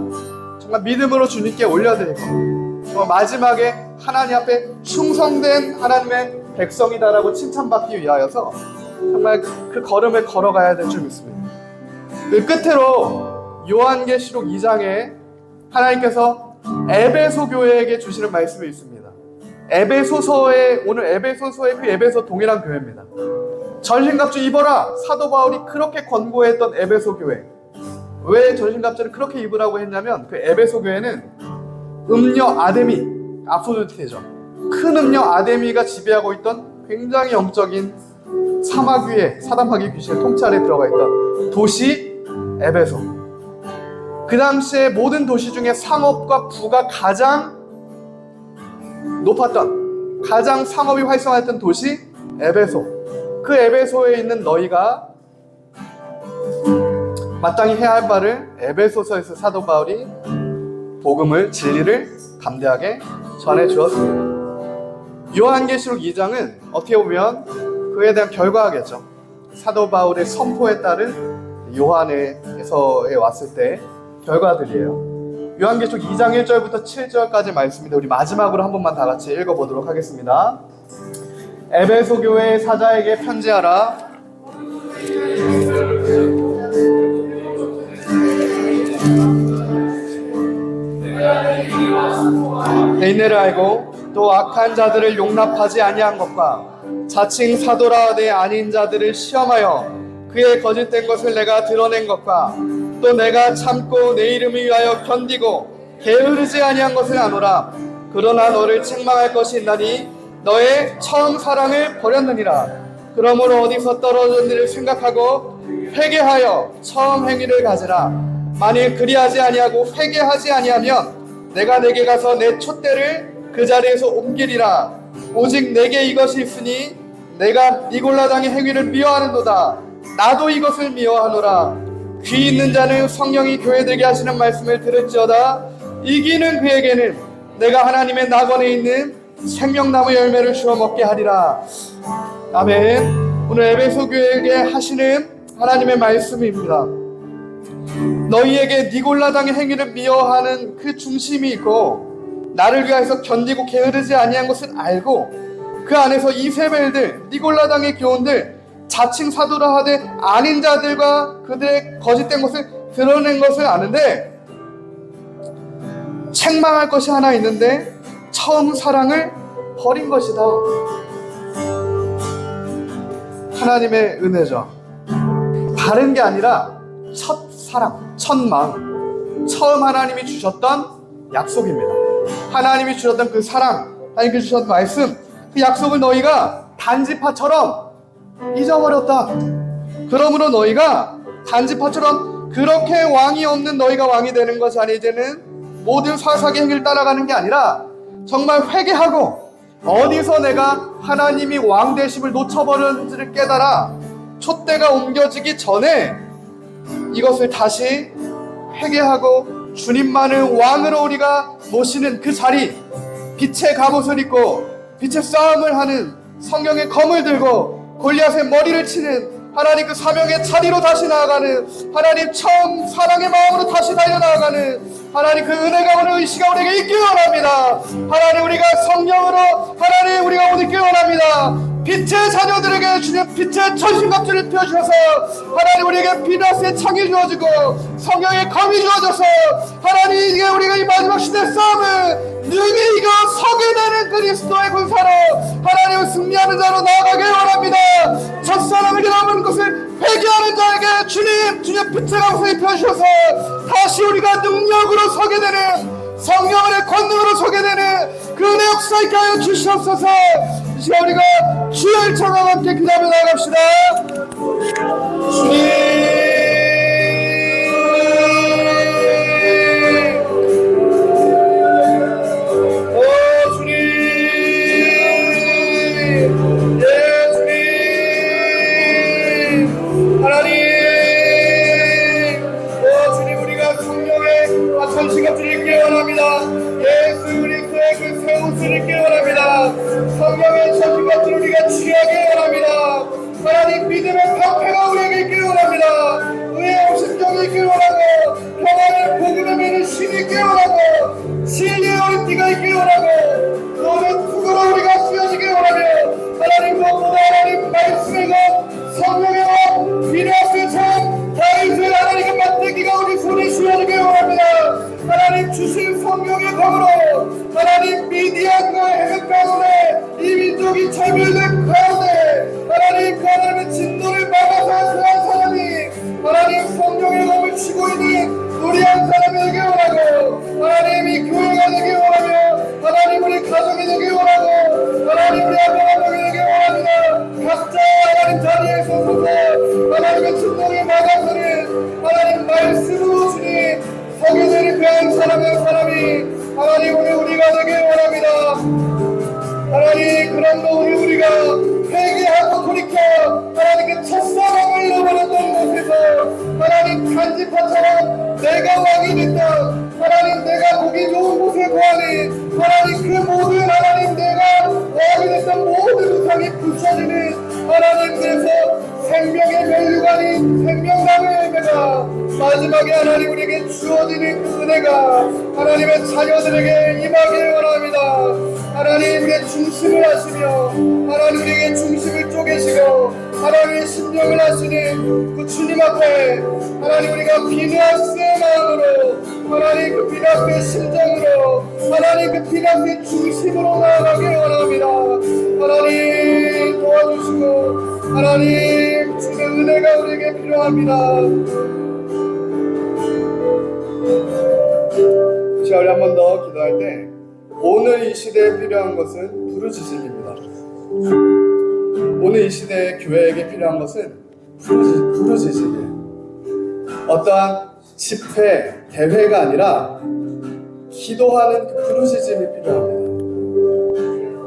정말 믿음으로 주님께 올려드리고 마지막에 하나님 앞에 충성된 하나님의 백성이다라고 칭찬받기 위하여서 정말 그 걸음을 걸어가야 될 줄 믿습니다. 그 끝으로 요한계시록 2장에 하나님께서 에베소 교회에게 주시는 말씀이 있습니다. 오늘 에베소서의 그 에베소 동일한 교회입니다. 전신갑주 입어라! 사도 바울이 그렇게 권고했던 에베소 교회. 왜 전신갑주를 그렇게 입으라고 했냐면 그 에베소 교회는 음녀 아데미, 아프로디테죠. 큰 음녀 아데미가 지배하고 있던 굉장히 영적인 사막 위에 사단마귀 귀신의 통찰에 들어가 있던 도시 에베소. 그 당시에 모든 도시 중에 상업과 부가 가장 높았던, 가장 상업이 활성화했던 도시 에베소. 그 에베소에 있는 너희가 마땅히 해야 할 바를 에베소서에서 사도 바울이 복음을, 진리를 담대하게 전해 주었습니다. 요한계시록 2장은 어떻게 보면 그에 대한 결과겠죠. 사도 바울의 선포에 따른 요한에서에 왔을 때 결과들이에요. 요한계시록 2장 1절부터 7절까지 말씀인데 우리 마지막으로 한 번만 다 같이 읽어보도록 하겠습니다. 에베소 교회의 사자에게 편지하라. 내 인내를 알고 또 악한 자들을 용납하지 아니한 것과 자칭 사도라 내 아닌 자들을 시험하여 그의 거짓된 것을 내가 드러낸 것과 또 내가 참고 내 이름을 위하여 견디고 게으르지 아니한 것을 아노라. 그러나 너를 책망할 것이 있나니 너의 처음 사랑을 버렸느니라. 그러므로 어디서 떨어졌는지를 생각하고 회개하여 처음 행위를 가지라. 만일 그리하지 아니하고 회개하지 아니하면 내가 내게 가서 내 촛대를 그 자리에서 옮기리라. 오직 내게 이것이 있으니 내가 니골라당의 행위를 미워하는도다. 나도 이것을 미워하노라. 귀 있는 자는 성령이 교회들에게 하시는 말씀을 들을지어다. 이기는 그에게는 내가 하나님의 낙원에 있는 생명나무 열매를 주어 먹게 하리라. 아멘. 오늘 에베소 교회에게 하시는 하나님의 말씀입니다. 너희에게 니골라당의 행위를 미워하는 그 중심이 있고 나를 위하여서 견디고 게으르지 아니한 것을 알고 그 안에서 이세벨들, 니골라당의 교훈들, 자칭 사도라 하되 아닌 자들과 그들의 거짓된 것을 드러낸 것을 아는데 책망할 것이 하나 있는데 처음 사랑을 버린 것이다. 하나님의 은혜죠. 다른 게 아니라 첫 사랑, 첫 마음, 처음 하나님이 주셨던 약속입니다. 하나님이 주셨던 그 사랑, 하나님께 주셨던 말씀, 그 약속을 너희가 단지파처럼 잊어버렸다. 그러므로 너희가 단지파처럼 그렇게 왕이 없는 너희가 왕이 되는 것이 아니 이제는 모든 사사기 행위를 따라가는 게 아니라 정말 회개하고 어디서 내가 하나님이 왕 되심을 놓쳐버렸는지를 깨달아 촛대가 옮겨지기 전에 이것을 다시 회개하고 주님만을 왕으로 우리가 모시는 그 자리, 빛의 갑옷을 입고 빛의 싸움을 하는 성령의 검을 들고 골리앗의 머리를 치는 하나님 그 사명의 자리로 다시 나아가는 하나님 처음 사랑의 마음으로 다시 달려나아가는 하나님 그 은혜가 오늘 이 시간 우리에게 있기 원합니다. 하나님 우리가 성령으로 하나님 우리가 오늘 있기 원합니다. 빛의 자녀들에게 주님 빛의 전신갑주를 펴주셔서 하나님 우리에게 비너스의 창이 주어지고 성령의 검이 주어져서 하나님 이게 우리가 이 마지막 시대 싸움을 능히 이겨 서게 되는 그리스도의 군사로 하나님을 승리하는 자로 나아가길 원합니다. 첫사랑에게 남은 것을 회개하는 자에게 주님 빛의 강성이 펴주셔서 다시 우리가 능력으로 서게 되는 성령의 권능으로 서게 되는 그 은혜 역사 있게 하여 주시옵소서. 이 시간 우리가 주의 청하와 함께 기도하며 나아갑시다. 주님 옷을 입기 원합니다. 성령의 전신같이 우리가 취하기 원합니다. 하나님 믿음의 방패가 우리에게 있기 원합니다. 의의 오심정이 있기 원하고 평안의 복음의 매는 신이 있기 원하고 진리의 어린띠가 있기 원하고 모든 투구로 우리가 쓰여지기 원하며 하나님 무엇보다 하나님 말씀의 것 성령의 것 비누아스처럼 다윗의 하나님의 만들기가 우리 손에 쥐어지기 원합니다. 하나님 주신 성령의 검으로 하나님 미디안과 해변 가운데 이 민족이 차별된 가운데 하나님 그 하나님의 진노를 막아서 그한 사람이 하나님 성령의 검을 쥐고 있는 우리 한 사람이 되기 원하고 하나님 이 교회가 되기 원하며 하나님 우리 가족이 되기 원하고 하나님 우리 아빠가 되기 원합니다. 각자 하나님 자리에 서서 하나님의 진노를 막아서는 하나님 말씀으로 주님 서게 되는 그 한 사람 한 사람이 하나님 우리가 되기 원합니다. 하나님 그럼도 우리가 회개하고 돌이켜 하나님 그 첫사랑을 잃어버렸던 곳에서 하나님 간지파처럼 내가 왕이 됐던 하나님 내가 보기 좋은 곳에 거하는 하나님 그 모든 하나님 내가 왕이 됐던 모든 우상이 부서지는 하나님 그래서 생명의 멸류관이 생명나무의 열매가 마지막에 하나님 우리에게 주어지는 그 은혜가 하나님의 자녀들에게 임하길 원합니다. 하나님 우리의 중심을 하시며 하나님 우리에게 중심을 쪼개시고 하나님의 심령을 하시는 그 주님 앞에 하나님 우리가 비누아스의 마음으로 하나님 그 비누아스의 심정으로 하나님 그 비누아스의 중심으로 나아가길 원합니다. 하나님 도와주시고 하나님 주의 은혜가 우리에게 필요합니다. 자 우리 한 번 더 기도할 때 오늘 이 시대에 필요한 것은 부르짖음입니다. 오늘 이 시대의 교회에게 필요한 것은 부르짖음이에요. 어떠한 집회, 대회가 아니라 기도하는 그 부르짖음이 필요합니다.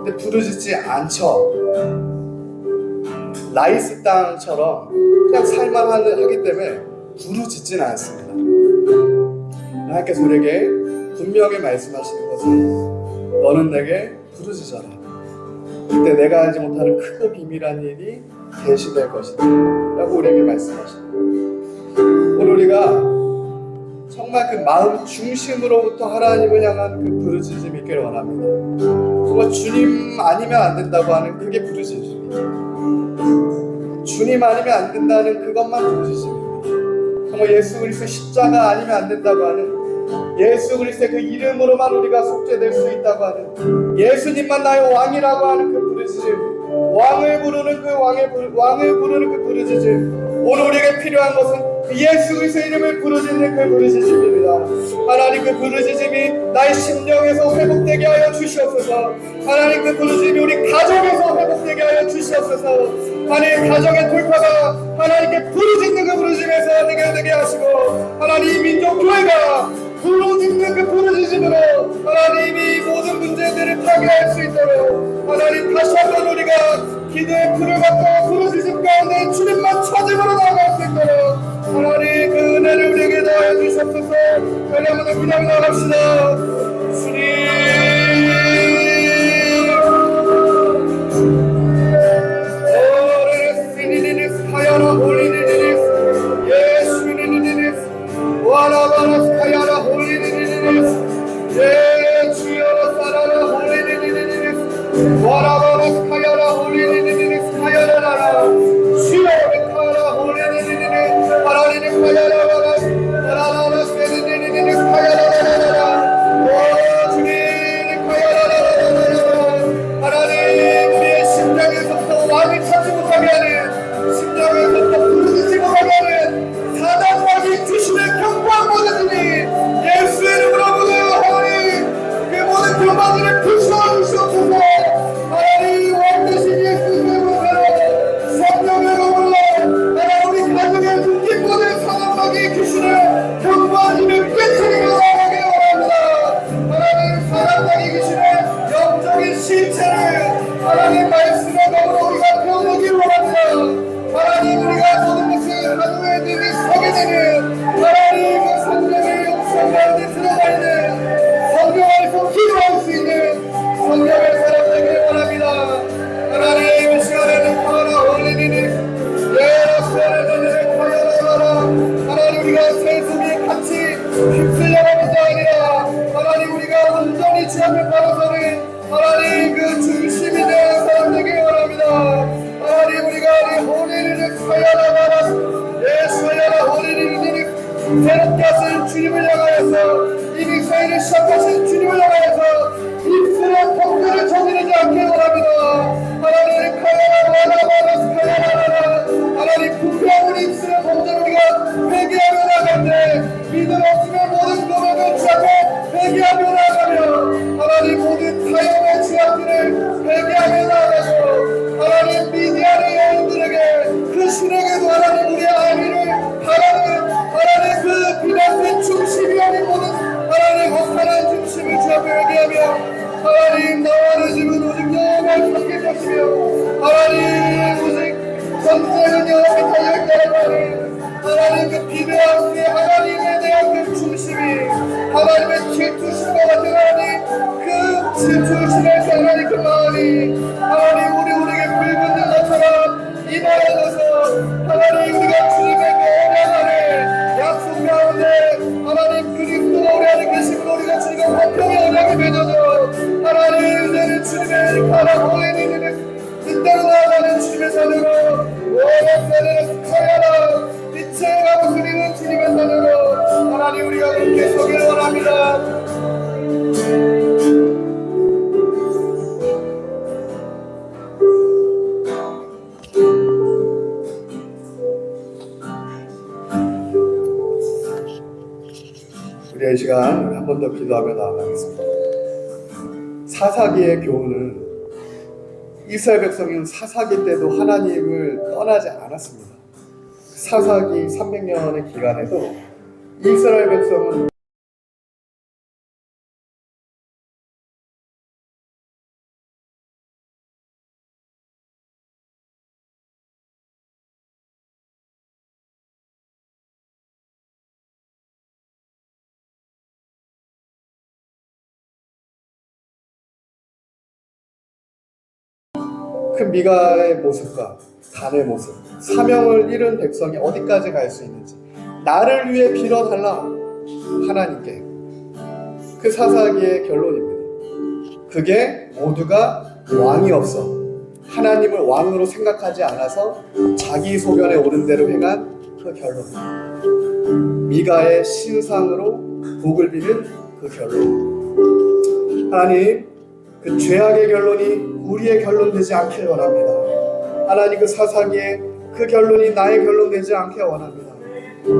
근데 부르짖지 않죠. 라이스 땅처럼 그냥 살만 하기 때문에 부르짖지는 않습니다. 하나님께서 우리에게 분명히 말씀하시는 것은 너는 내게 부르짖어라. 그때 내가 알지 못하는 크고 비밀한 일이 계시될 것이다 라고 우리에게 말씀하십니다. 오늘 우리가 정말 그 마음 중심으로부터 하나님을 향한 그 부르짖음이 있기를 원합니다. 정말 주님 아니면 안 된다고 하는 그게 부르짖음입니다. 주님 아니면 안 된다는 그것만 부르짖음입니다. 정말 예수 그리스도 십자가 아니면 안 된다고 하는 예수 그리스도의 그 이름으로만 우리가 속죄될 수 있다고 하는 예수님만 나의 왕이라고 하는 그 부르짖음, 왕을 부르는 그 부르짖음. 오늘 우리에게 필요한 것은 그 예수 그리스도의 이름을 부르짖는 그 부르짖음입니다. 하나님 그 부르짖음이 나의 심령에서 회복되게 하여 주시옵소서. 하나님 그 부르짖음이 우리 가정에서 회복되게 하여 주시옵소서. 하나님 가정의 돌파가 하나님께 부르짖는 그 부르짖음에서 해결되게 하시고 하나님 민족 교회가 부르짖는 그 부르짖음으로 하나님이 모든 문제들을 타개할 수 있도록 하나님 다시 한번 우리가 기도의 불을 받고 부르짖음 가운데 주님만 찾음으로 나아갈 수 있도록 하나님 그 은혜를 우리에게 더하여 주시옵소서. 다시 한번 기도하며 나갑시다. 주님 힘쓰려는 문제 아니라 하나님 우리가 온전히 주 앞에 바라서는 하나님 그 중심이 되는 사람 되길 원합니다. 하나님 우리가 이 호리를 사야라 사야라 호리를 새롭게 하신 주님을 향하여서 이 믹사일을 시작하신 주님을 향하여서 입술의 통로를 저지르지 않게 원합니다. 하나님 카야라 하나님 부패한 우리 입술의 범죄를 우리가 회개하며 나갈 때 믿음 없으면 모든 고백을 주 앞에 회개하며 나가며 하나님 모든 타협의 죄악들을 회개하며 나가고 하나님 미디안의 여인들에게 그 신에게도 하나님 우리의 아미를 바라는 하나님 그 비단의 중심이 아닌 모든 하나님 허탄한 중심을 주 앞에 회개하며 하나님 나와 내 집은 오직 영원할 섬길 것이며 하나님 오직 전쟁은 영원히 달려있다는 하나님 그 비대한 우리 하나님에 대한 그 중심이 하나님의 질투심과 같은 하나님 그 질투심에서 하나님 그 마음이 하나님 우리에게 붉은 눈처럼 임하여져서 하나님 우리가 주님의 오랜 안에 약속 가운데 하나님 그리스도가 우리 안에 계심으로 우리가 주님과 화평의 언약이 맺어져 하나님 이제는 주님의 가라고 있는 뜻대로 나아가는 주님의 자녀로 오랫사를 하여라 빛의 가고 그리는 주님의 자녀로 하나님 우리가 그렇게 서길 원합니다. 우리의 시간 한 번 더 기도하며 나아가겠습니다. 사사기의 교훈은 이스라엘 백성은 사사기 때도 하나님을 떠나지 않았습니다. 사사기 300년의 기간에도 이스라엘 백성은 큰 미가의 모습과 단의 모습, 사명을 잃은 백성이 어디까지 갈 수 있는지 나를 위해 빌어달라 하나님께 그 사사기의 결론입니다. 그게 모두가 왕이 없어 하나님을 왕으로 생각하지 않아서 자기 소견에 옳은 대로 행한 그 결론, 미가의 신상으로 복을 비는 그 결론. 하나님 그 죄악의 결론이 우리의 결론 되지 않길 원합니다. 하나님 그 사사기의 그 결론이 나의 결론 되지 않게 원합니다.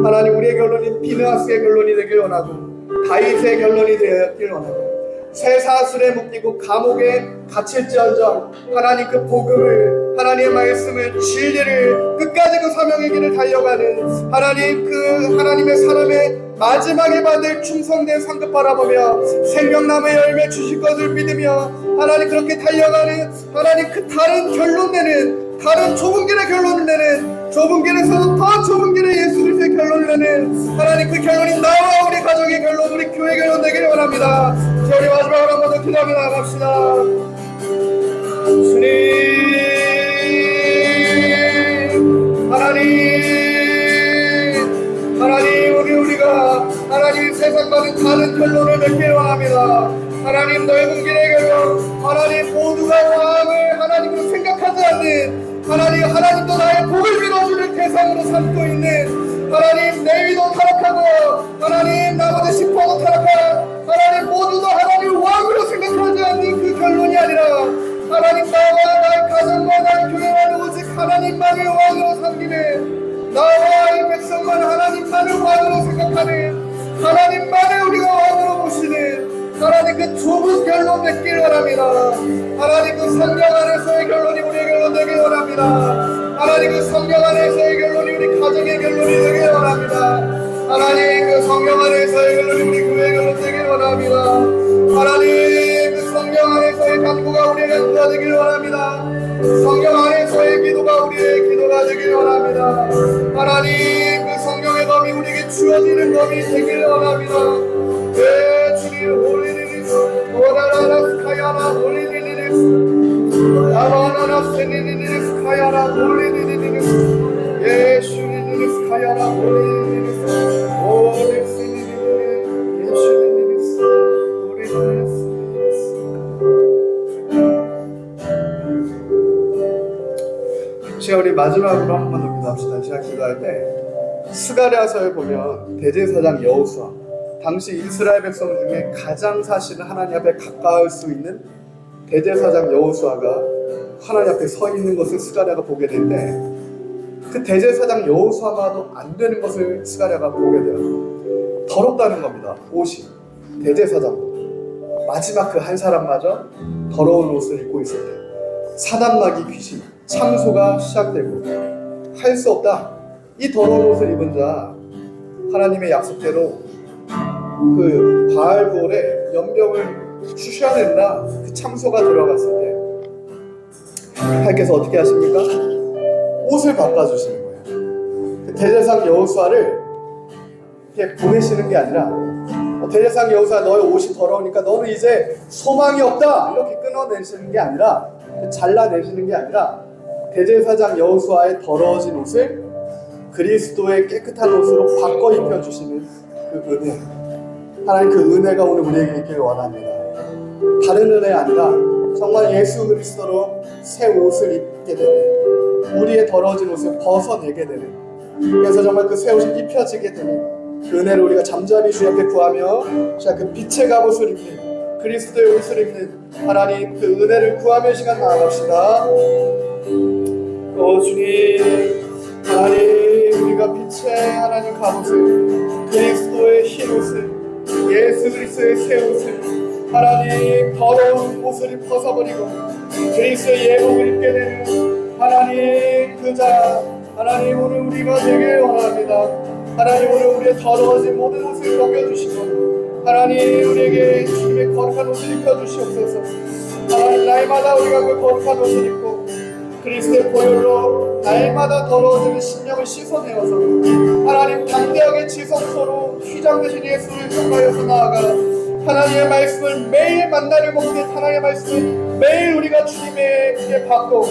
하나님 우리의 결론이 비느하스의 결론이 되길 원하고 다윗의 결론이 되길 원하고 새 사슬에 묶이고 감옥에 갇힐지언정 하나님 그 복음을 하나님의 말씀을 진리를 끝까지 그 사명의 길을 달려가는 하나님 그 하나님의 사람의 마지막에 받을 충성된 상급 바라보며 생명나무의 열매 주실 것을 믿으며 하나님 그렇게 달려가는 하나님 그 다른 결론 내는 다른 좁은 길의 결론을 내는 좁은 길에서 더 좁은 길의 예수 그리스도의 결론을 내는 하나님 그 결론이 나와 우리 가정의 결론 우리 교회 결론 되기를 원합니다. 자, 우리 마지막으로 한번 더 기도하며 나갑시다. 주님 하나님 우리가 하나님 세상과는 다른 결론을 맺길 원합니다. 하나님 넓은 길의 결론 하나님 모두가 왕을 하나님으로 생각하지 않는 하나님도 나의 복을 빌어주는 대상으로 삼고 있는 하나님 레위도 타락하고 하나님 나머지 10%도 타락한 하나님 모두도 하나님 왕으로 생각하지 않는 그 결론이 아니라 하나님 나와 나의 가정과 나의 교회와는 오직 하나님만을 왕으로 섬기는 나와 이 백성만 하나님만을 왕으로 생각하는 하나님만을 우리가 왕으로 모시는 하나님 그 좁은 결론 맺길 원합니다. 하나님 그 성경 안에서의 결론이 우리의 결론 되길 원합니다. 하나님 그 성경 안에서의 결론이 우리 가정의 결론이 되길 원합니다. 하나님 그 성경 안에서의 결론이 우리 교회의 결론 되길 원합니다. 하나님 그 성경 안에서의 간구가 우리의 간구가 되길 원합니다. 성경 안에서의 기도가 우리의 기도가 되길 원합니다. 하나님 그 성경의 범위 우리에게 주어지는 범위 되길 원합니다. 네 주님 홀리리리스 오라라라 스카야라 홀리리리스 아바나나 세리리리스 카야라 홀리리리리스 예수리리리스 카야라 홀리리리스 오렉시리리리스 마지막으로 한 번 더 기도합시다. 제가 기도할 때 스가랴서에 보면 대제사장 여호수아, 당시 이스라엘 백성 중에 가장 사실은 하나님 앞에 가까울 수 있는 대제사장 여호수아가 하나님 앞에 서 있는 것을 스가랴가 보게 되는데, 그 대제사장 여호수아가도 안 되는 것을 스가랴가 보게 돼요. 더럽다는 겁니다. 옷이, 대제사장 마지막 그 한 사람마저 더러운 옷을 입고 있을 때 사단마귀 귀신, 참소가 시작되고, 할 수 없다, 이 더러운 옷을 입은 자 하나님의 약속대로 그 바알볼에 연병을 주셔낸다, 그 참소가 들어갔을 때 하나님께서 어떻게 하십니까? 옷을 바꿔주시는 거예요. 그 대제사장 여호수아를 이렇게 보내시는 게 아니라, 대제사장 여호수아 너의 옷이 더러우니까 너는 이제 소망이 없다, 이렇게 끊어내시는 게 아니라, 잘라내시는 게 아니라, 대제사장 여호수아의 더러워진 옷을 그리스도의 깨끗한 옷으로 바꿔 입혀주시는 그 은혜, 하나님 그 은혜가 오늘 우리에게 있기를 원합니다. 다른 은혜 아니라 정말 예수 그리스도로 새 옷을 입게 되는, 우리의 더러워진 옷을 벗어내게 되는, 그래서 정말 그 새 옷이 입혀지게 되는 그 은혜를 우리가 잠잠히 주 앞에 구하며, 자, 그 빛의 갑옷을 입는, 그리스도의 옷을 입는 하나님 그 은혜를 구하며 시간 나아갑시다. 주님, 하나님, 우리가 빛의 하나님 갑옷을, 그리스도의 흰 옷을, 예수 그리스도의 새 옷을, 하나님 더러운 옷을 벗어버리고 그리스도의 예복을 입게 되는 하나님 그자, 하나님 오늘 우리가 되길 원합니다. 하나님 오늘 우리의 더러워진 모든 옷을 벗겨주시고, 하나님 우리에게 주님의 거룩한 옷을 입혀주시옵소서. 하나님 날마다 우리가 그 거룩한 옷을 입고 그리스도의 보혈로 날마다 더러워지는 심령을 씻어내어서 하나님 담대하게 지성소로 휘장되신 예수를 통하여서 나아가 하나님의 말씀을 매일 만나를 먹듯 하나님의 말씀을 매일 우리가 주님에게 받고,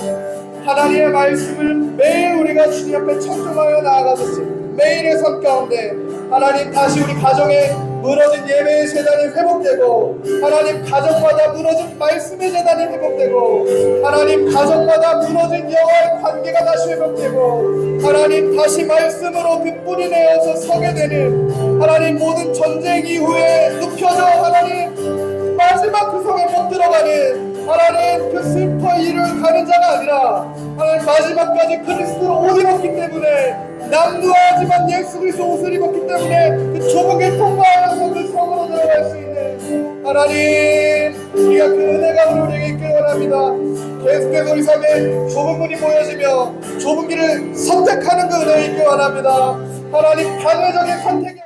하나님의 말씀을 매일 우리가 주님 앞에 청종하여 나아가듯이 매일의 삶 가운데 하나님 다시 우리 가정에 무너진 예배의 재단이 회복되고, 하나님 가정마다 무너진 말씀의 재단이 회복되고, 하나님 가정마다 무너진 여호와의 관계가 다시 회복되고, 하나님 다시 말씀으로 그 뿌리 내어서 서게 되는, 하나님 모든 전쟁 이후에 눕혀져 하나님 마지막 구성에 못 들어가는 하나님 그 슬퍼 이를 가는 자가 아니라, 하나님 마지막까지 그리스도로 옷을 입었기 때문에, 남루하지만 예수 그리스도 옷을 입었기 때문에 그 좁은 길 통과하면서 그 성으로 들어갈 수 있는 하나님, 우리가 그 은혜가 우리에게 있기를 원합니다. 계속해서 우리 삶에 좁은 문이 보여지며 좁은 길을 선택하는 그 은혜가 있기를 원합니다. 하나님, 단회적인 선택이